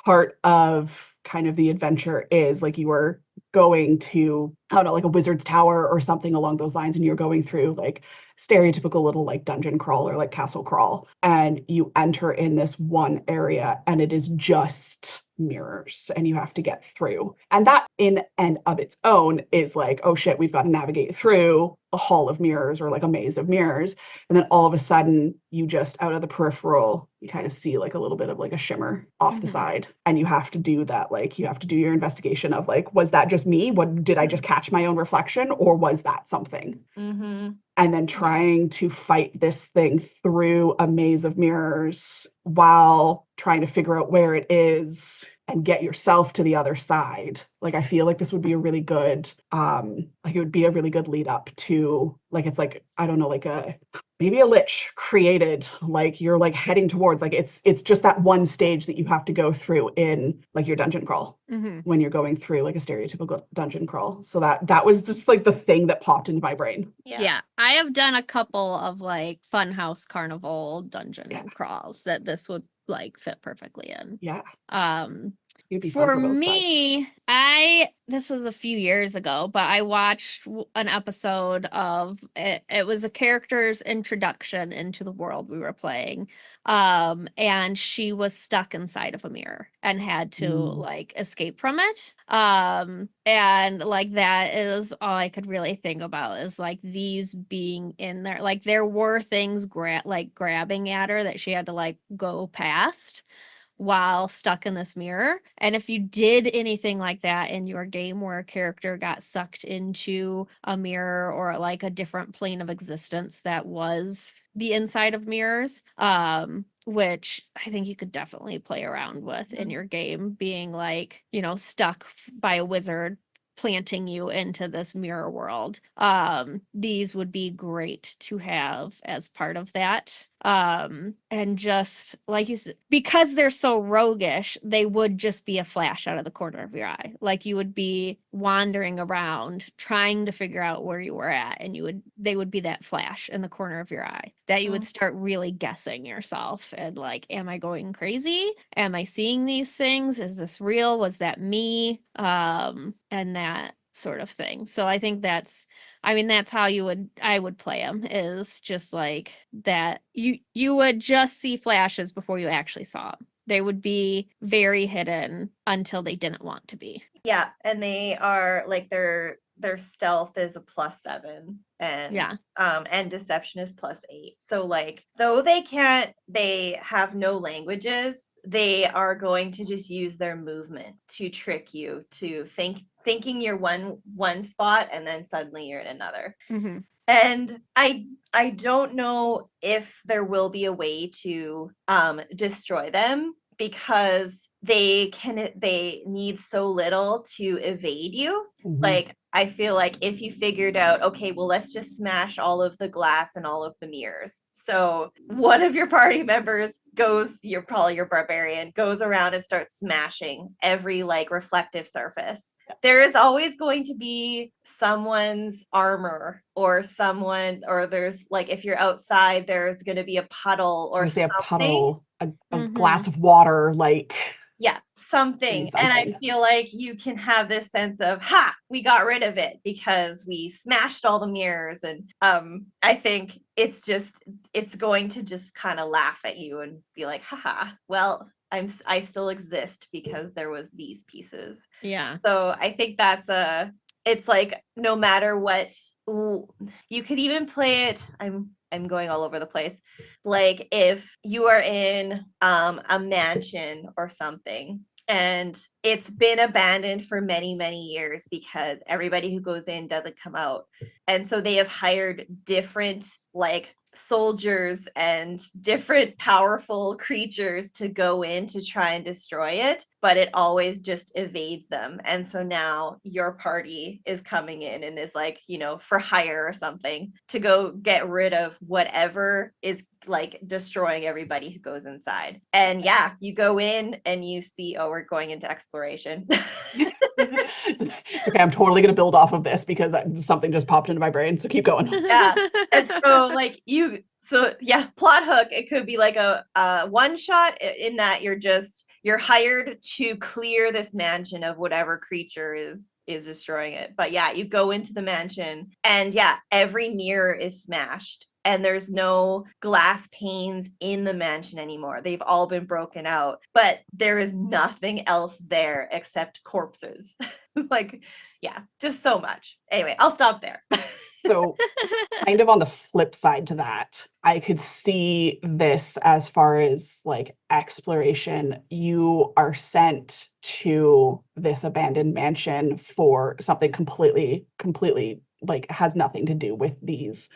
part of kind of the adventure is like you are going to, I don't know, like a wizard's tower or something along those lines, and you're going through like stereotypical little like dungeon crawl or like castle crawl, and you enter in this one area and it is just mirrors and you have to get through. And that in and of its own is like, oh shit, we've got to navigate through a hall of mirrors or like a maze of mirrors. And then all of a sudden you just out of the peripheral, you kind of see like a little bit of like a shimmer off the side. And you have to do that. Like you have to do your investigation of like, was that just me? What did I just catch my own reflection, or was that something? Mm-hmm. And then trying to fight this thing through a maze of mirrors while trying to figure out where it is and get yourself to the other side. Like, I feel like this would be a really good, like it would be a really good lead up to, like, it's like, I don't know, like maybe a Lich created, like you're like heading towards, like it's just that one stage that you have to go through in like your dungeon crawl when you're going through like a stereotypical dungeon crawl. So that was just like the thing that popped into my brain. Yeah. I have done a couple of like funhouse carnival dungeon crawls that this would like fit perfectly in. Yeah. It'd be fun For both me, this was a few years ago, but I watched an episode of it. It was a character's introduction into the world we were playing. And she was stuck inside of a mirror and had to like escape from it. And like that is all I could really think about, is like these being in there. Like there were things grabbing at her that she had to like go past while stuck in this mirror. And if you did anything like that in your game where a character got sucked into a mirror or like a different plane of existence that was the inside of mirrors, which I think you could definitely play around with in your game, being like, you know, stuck by a wizard planting you into this mirror world. These would be great to have as part of that. And just like you said, because they're so roguish, they would just be a flash out of the corner of your eye. Like you would be wandering around trying to figure out where you were at, and they would be that flash in the corner of your eye that you would start really guessing yourself and like, am I going crazy? Am I seeing these things? Is this real? Was that me? And that sort of thing. So I think that's how I would play them, is just like that. You would just see flashes before you actually saw them. They would be very hidden until they didn't want to be. Yeah, and they are like their stealth is a +7 and deception is +8. So like though they have no languages, they are going to just use their movement to trick you to thinking you're one spot and then suddenly you're in another. Mm-hmm. And I don't know if there will be a way to destroy them, because they need so little to evade you. Mhm. Like I feel like if you figured out, okay, well, let's just smash all of the glass and all of the mirrors. So one of your party members you're probably your barbarian, goes around and starts smashing every like reflective surface. There is always going to be someone's armor or there's like, if you're outside, there's going to be a puddle or Say a something. puddle, a Mhm. glass of water, like Yeah, something. And I something. feel like you can have this sense of, we got rid of it because we smashed all the mirrors. And I think it's going to just kind of laugh at you and be like, well, I still exist because there was these pieces. Yeah. So I think it's like no matter what, you could even play it. I'm going all over the place. Like if you are in a mansion or something and it's been abandoned for many, many years because everybody who goes in doesn't come out. And so they have hired different like soldiers and different powerful creatures to go in to try and destroy it, but it always just evades them. And so now your party is coming in and is like, for hire or something to go get rid of whatever is like destroying everybody who goes inside. And yeah, you go in and you see, we're going into exploration. It's okay. I'm totally going to build off of this because something just popped into my brain. So keep going. Yeah. And so like plot hook, it could be like a one shot in that you're hired to clear this mansion of whatever creature is destroying it. But yeah, you go into the mansion and every mirror is smashed. And there's no glass panes in the mansion anymore. They've all been broken out, but there is nothing else there except corpses. Like, just so much. Anyway, I'll stop there. So kind of on the flip side to that, I could see this as far as like exploration. You are sent to this abandoned mansion for something completely like has nothing to do with these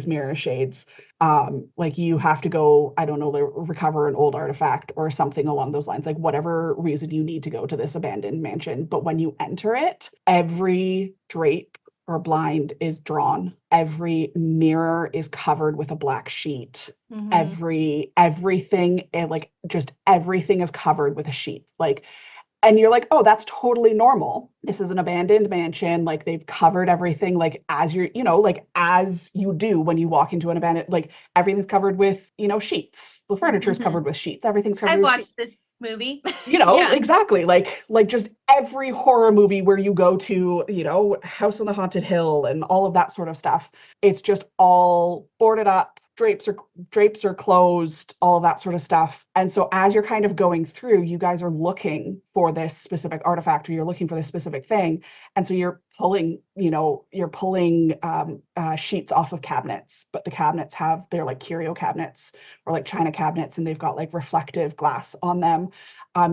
mirror shades. Like you have to go, I don't know, recover an old artifact or something along those lines, like whatever reason you need to go to this abandoned mansion. But when you enter it, every drape or blind is drawn. Every mirror is covered with a black sheet. Mhm. Everything, and like just everything is covered with a sheet. Like, and you're like, oh, that's totally normal. This is an abandoned mansion. Like they've covered everything, like as like as you do when you walk into an abandoned, like everything's covered with, sheets. The furniture's Mhm. covered with sheets. Everything's covered I've with sheets. watched this movie. Yeah. Exactly. Like just every horror movie where you go to, House on the Haunted Hill and all of that sort of stuff. It's just all boarded up. Drapes are closed, all of that sort of stuff. And so as you're kind of going through, you guys are looking for this specific artifact or you're looking for this specific thing. And so you're pulling sheets off of cabinets, but the cabinets they're like curio cabinets or like china cabinets, and they've got like reflective glass on them.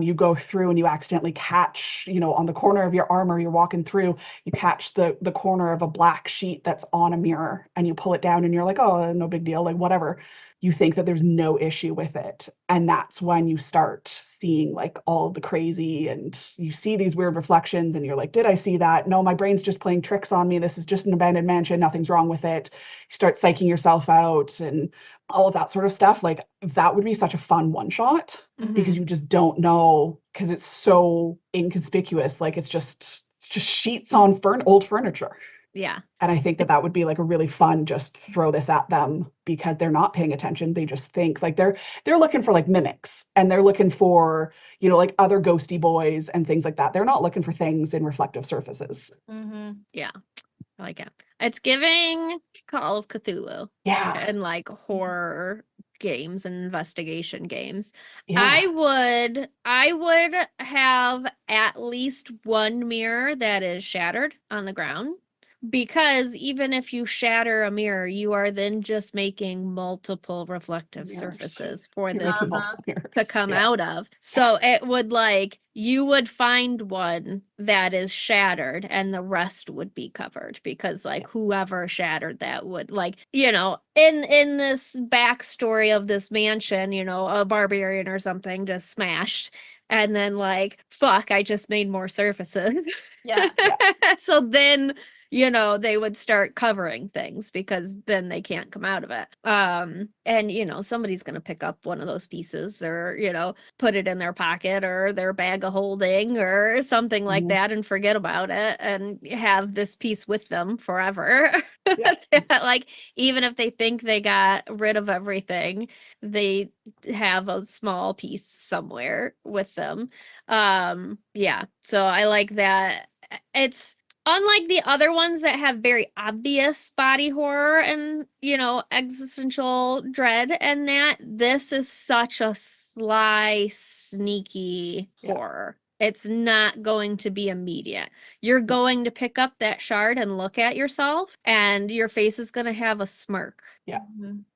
You go through and you accidentally catch, on the corner of your armor, you're walking through, you catch the corner of a black sheet that's on a mirror and you pull it down and you're like, oh, no big deal, like whatever. You think that there's no issue with it. And that's when you start seeing like all the crazy and you see these weird reflections and you're like, did I see that? No, my brain's just playing tricks on me. This is just an abandoned mansion. Nothing's wrong with it. You start psyching yourself out and all of that sort of stuff. Like that would be such a fun one shot because you just don't know because it's so inconspicuous. Like it's just sheets on old furniture. Yeah. And I think that would be like a really fun, just throw this at them because they're not paying attention. They just think like they're looking for like mimics and they're looking for, like other ghosty boys and things like that. They're not looking for things in reflective surfaces. Mm-hmm. Yeah. I like it. It's giving Call of Cthulhu. Yeah. And like horror games and investigation games. Yeah. I would have at least one mirror that is shattered on the ground. Because even if you shatter a mirror, you are then just making multiple reflective Mirrors. surfaces for You're this making multiple mirrors. to come Yeah. out of. So it would you would find one that is shattered and the rest would be covered because whoever shattered that would in this backstory of this mansion, a barbarian or something just smashed and then fuck, I just made more surfaces. Yeah. So then they would start covering things because then they can't come out of it. And somebody's going to pick up one of those pieces or, put it in their pocket or their bag of holding or something like that and forget about it and have this piece with them forever. Yeah. Even if they think they got rid of everything, they have a small piece somewhere with them. Yeah. So I like that. It's unlike the other ones that have very obvious body horror and, existential dread and that, this is such a sly, sneaky horror. It's not going to be immediate. You're going to pick up that shard and look at yourself, and your face is going to have a smirk. Yeah.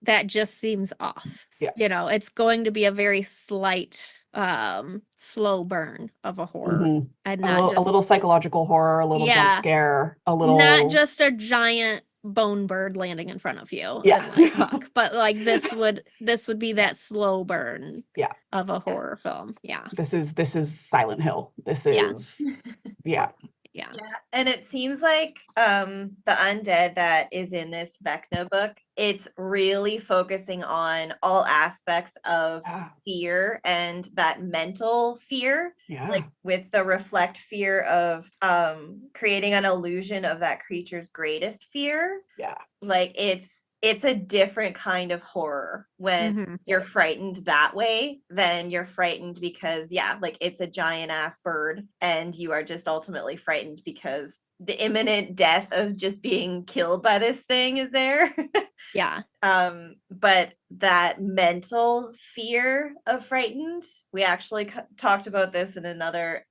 That just seems off. Yeah. It's going to be a very slight, slow burn of a horror. And not a little psychological horror, a little jump scare, a little not just a giant bone bird landing in front of you. Yeah. And fuck. But this would be that slow burn of a horror film. Yeah. This is Silent Hill. This is yeah. And it seems like the undead that is in this Vecna book, it's really focusing on all aspects of fear and that mental fear, like with the reflect fear of creating an illusion of that creature's greatest fear. Like it's a different kind of horror when you're frightened that way than you're frightened because it's a giant ass bird and you are just ultimately frightened because the imminent death of just being killed by this thing is there. But that mental fear of frightened, we actually talked about this in another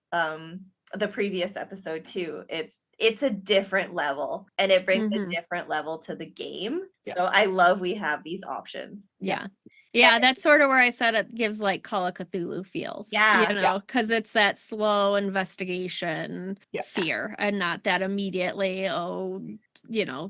the previous episode too. It's a different level and it brings a different level to the game. So I love we have these options. That's sort of where I said it gives Call of Cthulhu feels. Because it's that slow investigation fear and not that immediately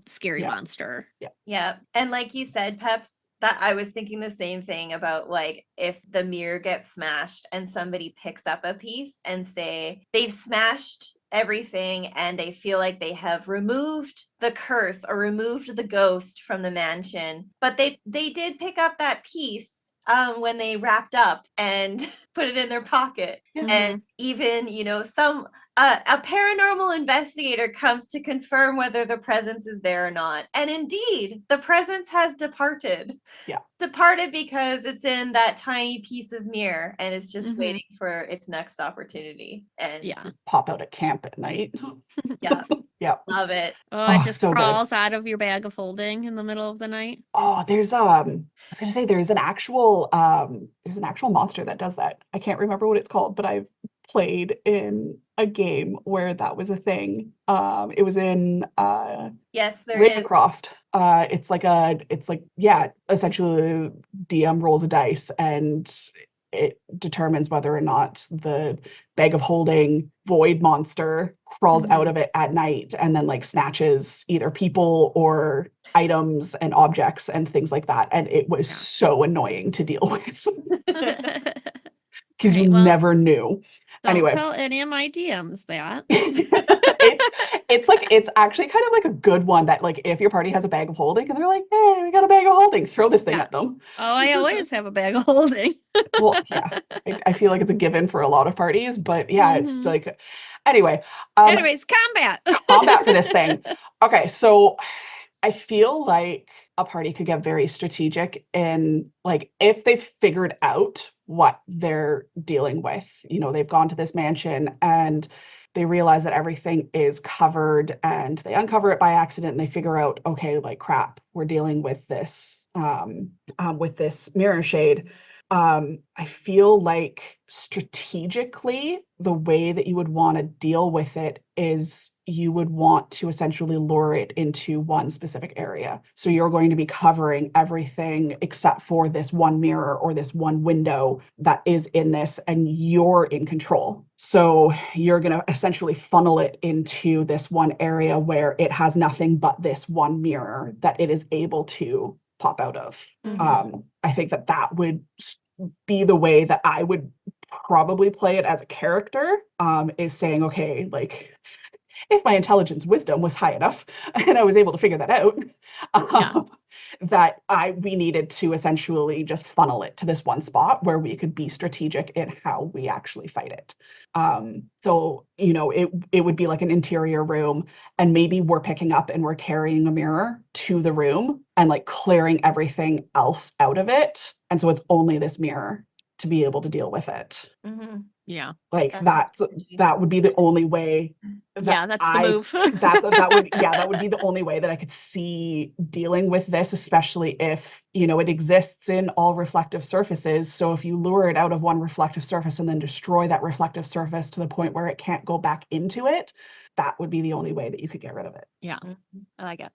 scary monster. And like you said, Peps, that I was thinking the same thing about if the mirror gets smashed and somebody picks up a piece and say they've smashed everything and they feel like they have removed the curse or removed the ghost from the mansion, but they did pick up that piece when they wrapped up and put it in their pocket. And even some a paranormal investigator comes to confirm whether the presence is there or not, and indeed the presence has departed. It's departed because it's in that tiny piece of mirror and it's just waiting for its next opportunity and pop out at camp at night. Love it. It just crawls out of your bag of holding in the middle of the night. There's I was gonna say there's an actual monster that does that. I can't remember what it's called, but I've played in a game where that was a thing. It was in yes, there Ravencroft. Essentially DM rolls a dice and it determines whether or not the bag of holding void monster crawls out of it at night and then snatches either people or items and objects and things like that. And it was so annoying to deal with because you never knew. Don't tell any of my DMs that. it's actually kind of a good one that if your party has a bag of holding and they're like, hey, we got a bag of holding, throw this thing at them. I always have a bag of holding. Well, I feel like it's a given for a lot of parties, but it's anyway. Anyways, combat for this thing. Okay, so I feel like a party could get very strategic in if they've figured out what they're dealing with. They've gone to this mansion and they realize that everything is covered and they uncover it by accident and they figure out, okay, crap, we're dealing with this with this mirror shade. I feel like strategically, the way that you would want to deal with it is you would want to essentially lure it into one specific area. So you're going to be covering everything except for this one mirror or this one window that is in this, and you're in control. So you're going to essentially funnel it into this one area where it has nothing but this one mirror that it is able to pop out of. I think that would be the way that I would probably play it as a character, is saying, okay, like, if my intelligence wisdom was high enough and I was able to figure that out, that we needed to essentially just funnel it to this one spot where we could be strategic in how we actually fight it. So, it would be like an interior room, and maybe we're picking up and we're carrying a mirror to the room and like clearing everything else out of it. And so it's only this mirror to be able to deal with it. Yeah. Like that would be the only way. That's the move. that would be the only way that I could see dealing with this, especially if, it exists in all reflective surfaces. So if you lure it out of one reflective surface and then destroy that reflective surface to the point where it can't go back into it, that would be the only way that you could get rid of it. Yeah, I like it.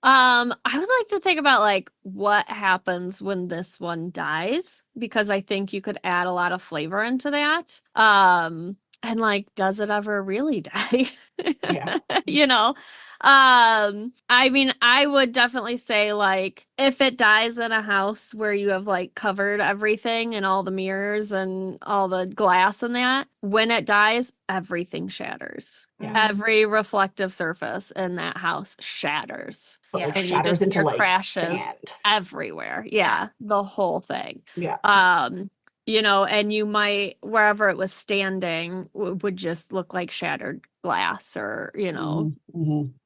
I would like to think about like what happens when this one dies, because I think you could add a lot of flavor into that. And like, does it ever really die? Yeah. I mean, I would definitely say like if it dies in a house where you have like covered everything and all the mirrors and all the glass and that, when it dies, everything shatters. Yeah. Every reflective surface in that house shatters. But like And shatters into your like crashes sand. everywhere. Yeah, the whole thing. Yeah. And you might, wherever it was standing, would just look like shattered glass or,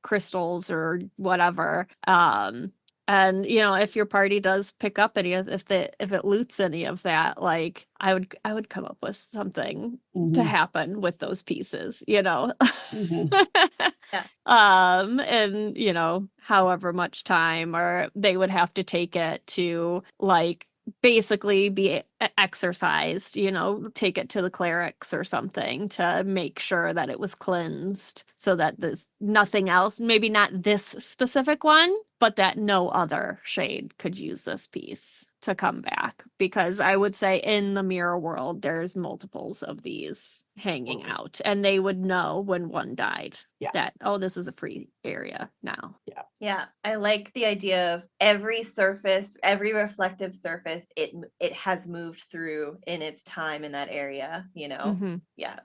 crystals or whatever. And if your party does pick up any of, if it loots any of that, like I would come up with something to happen with those pieces, and however much time, or they would have to take it to like basically be exercised, take it to the clerics or something to make sure that it was cleansed, so that there's nothing else, maybe not this specific one, but that no other shade could use this piece to come back. Because I would say in the mirror world, there's multiples of these hanging out, and they would know when one died that, oh, this is a free area now. Yeah, I like the idea of every surface, every reflective surface it has moved through in its time in that area,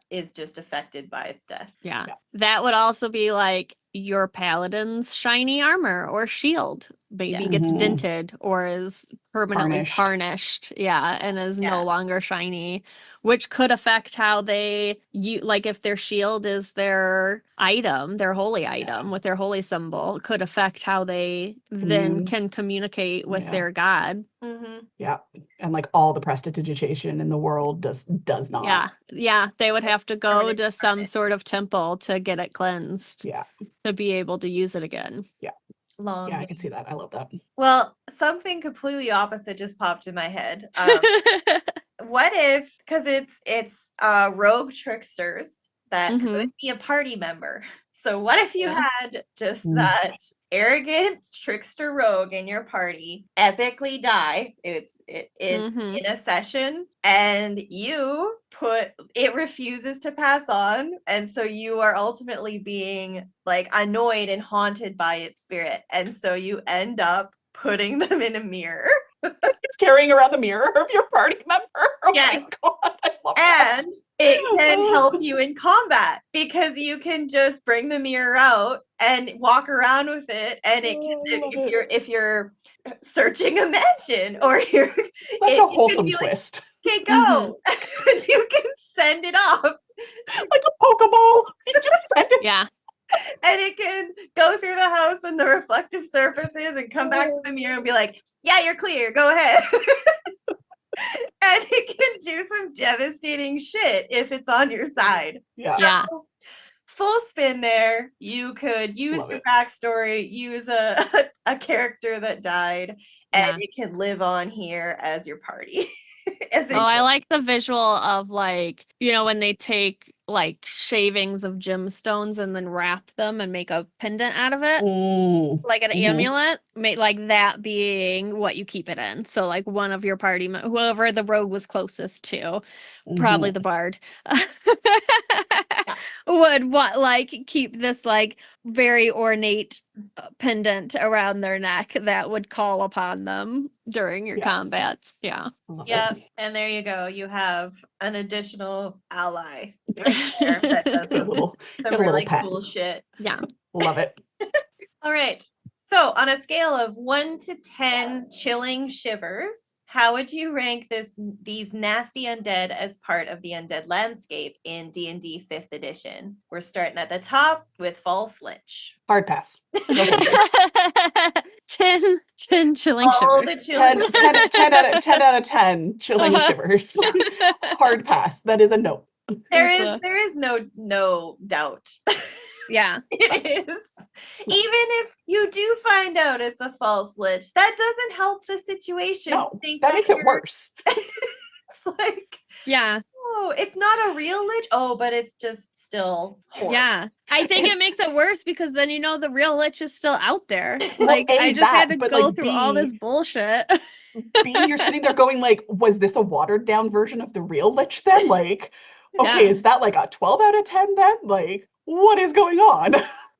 is just affected by its death. Yeah. That would also be like your paladin's shiny armor or shield maybe gets dented or is permanently tarnished. And is no longer shiny, which could affect how like if their shield is their item, their holy item with their holy symbol, could affect how they then can communicate with their god. And like all the prestidigitation in the world does not. They would have to go to some sort of temple to get it cleansed to be able to use it again. Long I can see that. I love that. Well, something completely opposite just popped in my head. What if, because it's rogue tricksters that could be a party member. So what if you had just that arrogant trickster rogue in your party epically die in a session, and you it refuses to pass on, and so you are ultimately being like annoyed and haunted by its spirit, and so you end up putting them in a mirror. It's carrying around the mirror of your party member. Oh yes. My God, I love that. And it can help you in combat, because you can just bring the mirror out and walk around with it, and it can, if you're searching a mansion, or you're that's a wholesome twist. Like, okay, go. You can send it off like a Pokeball. You just send it. And it can go through the house and the reflective surfaces and come back to the mirror and be like, yeah, you're clear, go ahead. And it can do some devastating shit if it's on your side. So, full spin there. You could use Love your it. backstory, use a character that died, Yeah. and it can live on here as your party. As Oh, I like the visual of like, when they take like shavings of gemstones and then wrap them and make a pendant out of it, like an amulet, like that being what you keep it in. So like one of your party, whoever the rogue was closest to, probably the bard, would keep this like very ornate pendant around their neck that would call upon them during your combats. Yeah. Yeah, and there you go. You have an additional ally right there that does Get a little really pet. cool shit. Yeah. Love it. All right. So on a scale of 1 to 10 chilling shivers, how would you rank these nasty undead as part of the undead landscape in D&D 5th edition? We're starting at the top with False Lich. Hard pass. No thank you. 10 chilling All shivers. the chilling 10 out of 10 chilling shivers. Hard pass. That is a no. There is no doubt. Yeah. It is. Even if you do find out it's a false lich, that doesn't help the situation. No, that makes it worse. It's like, yeah. Oh, it's not a real lich. Oh, but it's just still horrible. Yeah. I think it makes it worse because then the real lich is still out there. Well, Like I just had to go like, through all this bullshit. B, you're sitting there going like, was this a watered down version of the real lich then? Like, okay, is that like a 12 out of 10 then? Like, what is going on?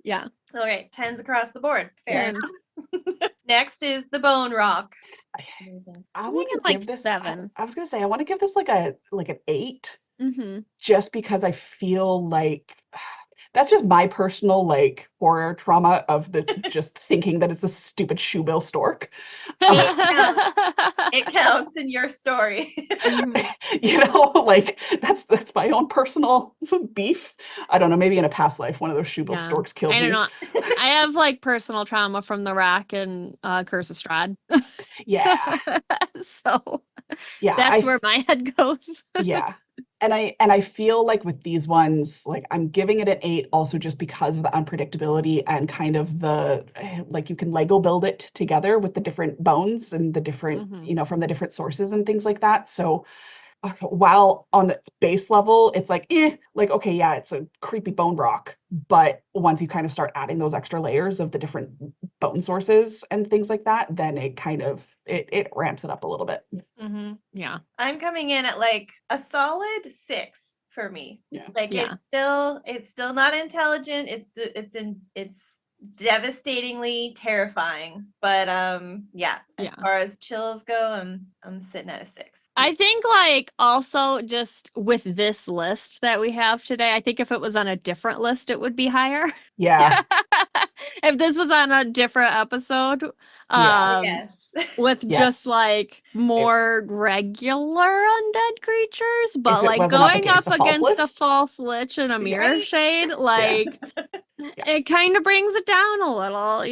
Yeah. All right, 10s across the board. Fair 10. enough. Next is the Bone Rock. I want to like give this 7. I was gonna say I want to give this like an 8, Mm-hmm. just because I feel like that's just my personal like horror trauma of the just thinking that it's a stupid shoebill stork. It counts in your story. Like that's my own personal beef. I don't know, maybe in a past life one of those shoebill storks killed me. I don't know. I have like personal trauma from the Rock and Curse of Strahd. Yeah. So yeah, that's where my head goes. Yeah. And I feel like with these ones, like I'm giving it an 8 also just because of the unpredictability and kind of the like you can Lego build it together with the different bones and the different, from the different sources and things like that. So while on its base level, it's like, okay, yeah, it's a creepy bone rock. But once you kind of start adding those extra layers of the different bone sources and things like that, then it kind of, it ramps it up a little bit. Mm-hmm. Yeah. I'm coming in at like a solid 6 for me. Yeah. Like it's still not intelligent. It's devastatingly terrifying. But as far as chills go, I'm sitting at a 6. I think like also just with this list that we have today, I think if it was on a different list, it would be higher. Yeah. If this was on a different episode, Yes. with just like more regular undead creatures, but like going up against a false lich and a mirror shade, like it kind of brings it down a little,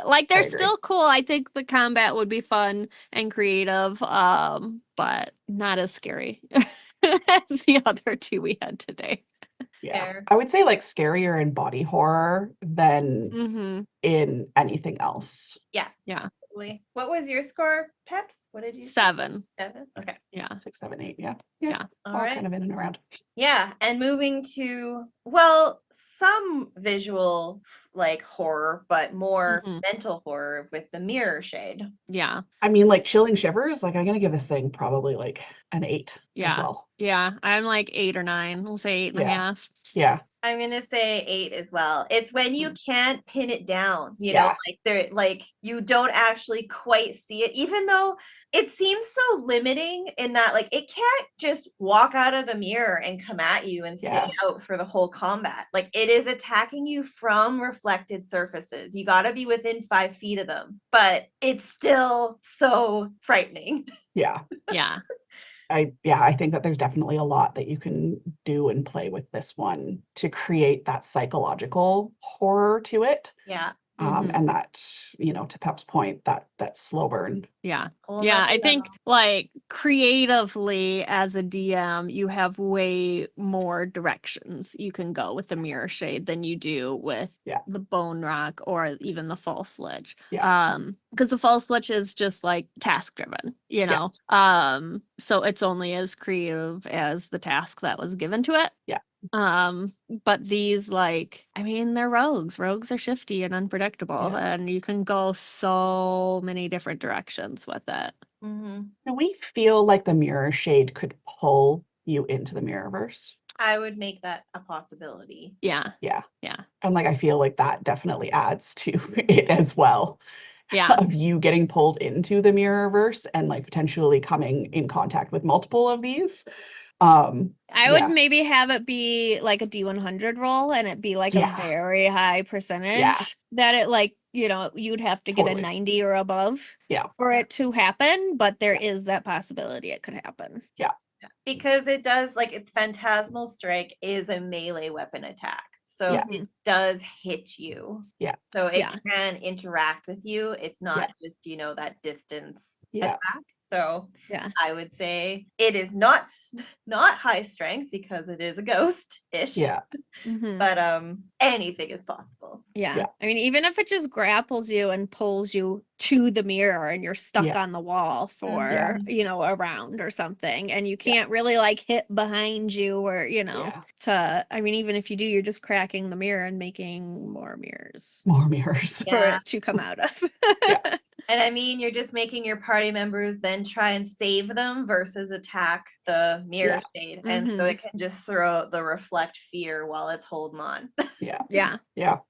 like they're still cool. I think the combat would be fun and creative, but not as scary as the other two we had today. Yeah. Fair. I would say like scarier in body horror than in anything else. Yeah. Absolutely. What was your score, Peps? What did you say? 7. 7? Okay. Yeah. 6, 7, 8. Yeah. All All right. kind of in and around. Yeah. And moving to, some visual like horror, but more mental horror with the mirror shade. Yeah. I mean, like chilling shivers, like I'm going to give this thing probably like an 8 as well. Yeah. I'm like 8 or 9. We'll say 8.5. Yeah. I'm gonna say 8 as well. It's when you can't pin it down, like you don't actually quite see it, even though it seems so limiting in that like it can't just walk out of the mirror and come at you and stay out for the whole combat. Like it is attacking you from reflected surfaces. You got to be within 5 feet of them, but it's still so frightening. Yeah. Yeah. I think that there's definitely a lot that you can do and play with this one to create that psychological horror to it. Yeah. Mhm. And that, to Pep's point, that slow burn. Yeah. Whole Yeah, nother I think level. like creatively as a DM, you have way more directions you can go with the mirror shade than you do with Yeah. the bone rock or even the false lich. Yeah. Because the false lich is just like task driven, Yeah. so it's only as creative as the task that was given to it. Yeah. But these they're rogues. Rogues are shifty and unpredictable, Yeah. and you can go so many different directions with it. Mhm. Do we feel like the mirror shade could pull you into the mirrorverse? I would make that a possibility. Yeah. Yeah. Yeah. And I feel like that definitely adds to it as well, Yeah. of you getting pulled into the mirrorverse and potentially coming in contact with multiple of these. I would Yeah. maybe have it be like a D100 roll and it be like a Yeah. very high percentage that it you'd have to get Totally. a 90 or above Yeah. for it to happen, but there is that possibility it could happen. Because it does, its phantasmal strike is a melee weapon attack. So Yeah. it does hit you. Yeah. So it Yeah. can interact with you. It's not just, that distance Yeah. attack. So Yeah. I would say it is not high strength because it is a ghost-ish. Yeah. Mhm. But anything is possible. Yeah. Yeah. I mean, even if it just grapples you and pulls you to the mirror and you're stuck Yeah. on the wall for, Yeah. a round or something, and you Yeah. can't really hit behind you or, even if you do, you're just cracking the mirror and making more mirrors More mirrors. for Yeah. it to come out of. Yeah. And you're just making your party members then try and save them versus attack the mirror shade. And so Mhm. it can just throw the reflect fear while it's holding on. Yeah. Yeah. Yeah.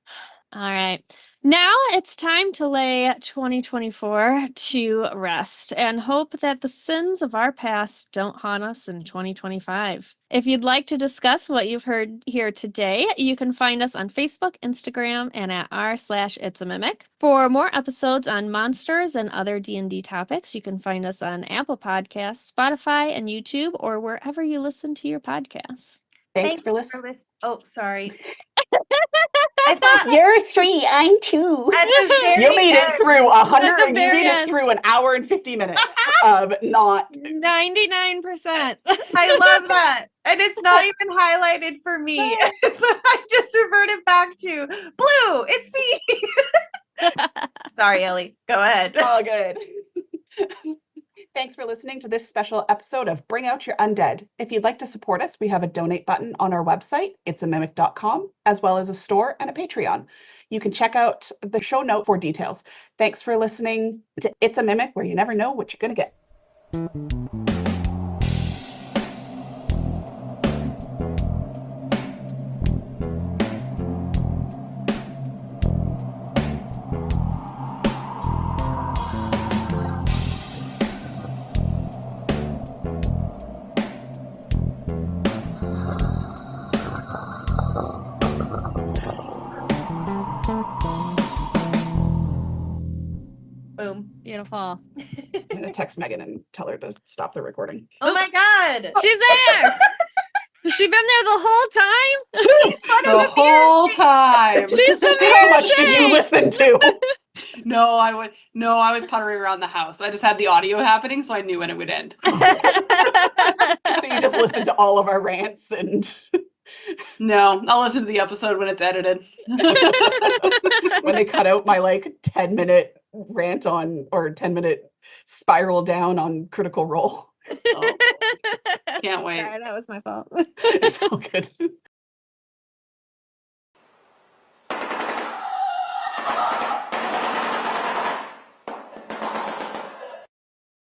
All right. Now it's time to lay 2024 to rest and hope that the sins of our past don't haunt us in 2025. If you'd like to discuss what you've heard here today, you can find us on Facebook, Instagram, and at r/itsAmimic. For more episodes on monsters and other D&D topics, you can find us on Apple Podcasts, Spotify, and YouTube, or wherever you listen to your podcasts. Thanks for listening. Oh, sorry. I thought You're 3, I'm 2. at the very You made it end- through 100. At the You very made it end. through an hour and 50 minutes of not. 99%. I love that. And it's not even highlighted for me. But I just reverted back to blue. It's me. Sorry, Ellie. Go ahead. All good. Thanks for listening to this special episode of Bring Out Your Undead. If you'd like to support us, we have a donate button on our website, itsamimic.com, as well as a store and a Patreon. You can check out the show note for details. Thanks for listening to It's a Mimic, where you never know what you're going to get. Boom. Beautiful. I'm going to text Megan and tell her to stop the recording. Oh my God. She's there. Has she been there the whole time? The whole time. She's the How mirror much did you shade. listen to? No, I was puttering around the house. I just had the audio happening, so I knew when it would end. So you just listened to all of our rants and No, I'll listen to the episode when it's edited. when they cut out my 10-minute rant on or 10-minute spiral down on Critical Role. Oh, can't wait. Sorry, that was my fault. It's all good.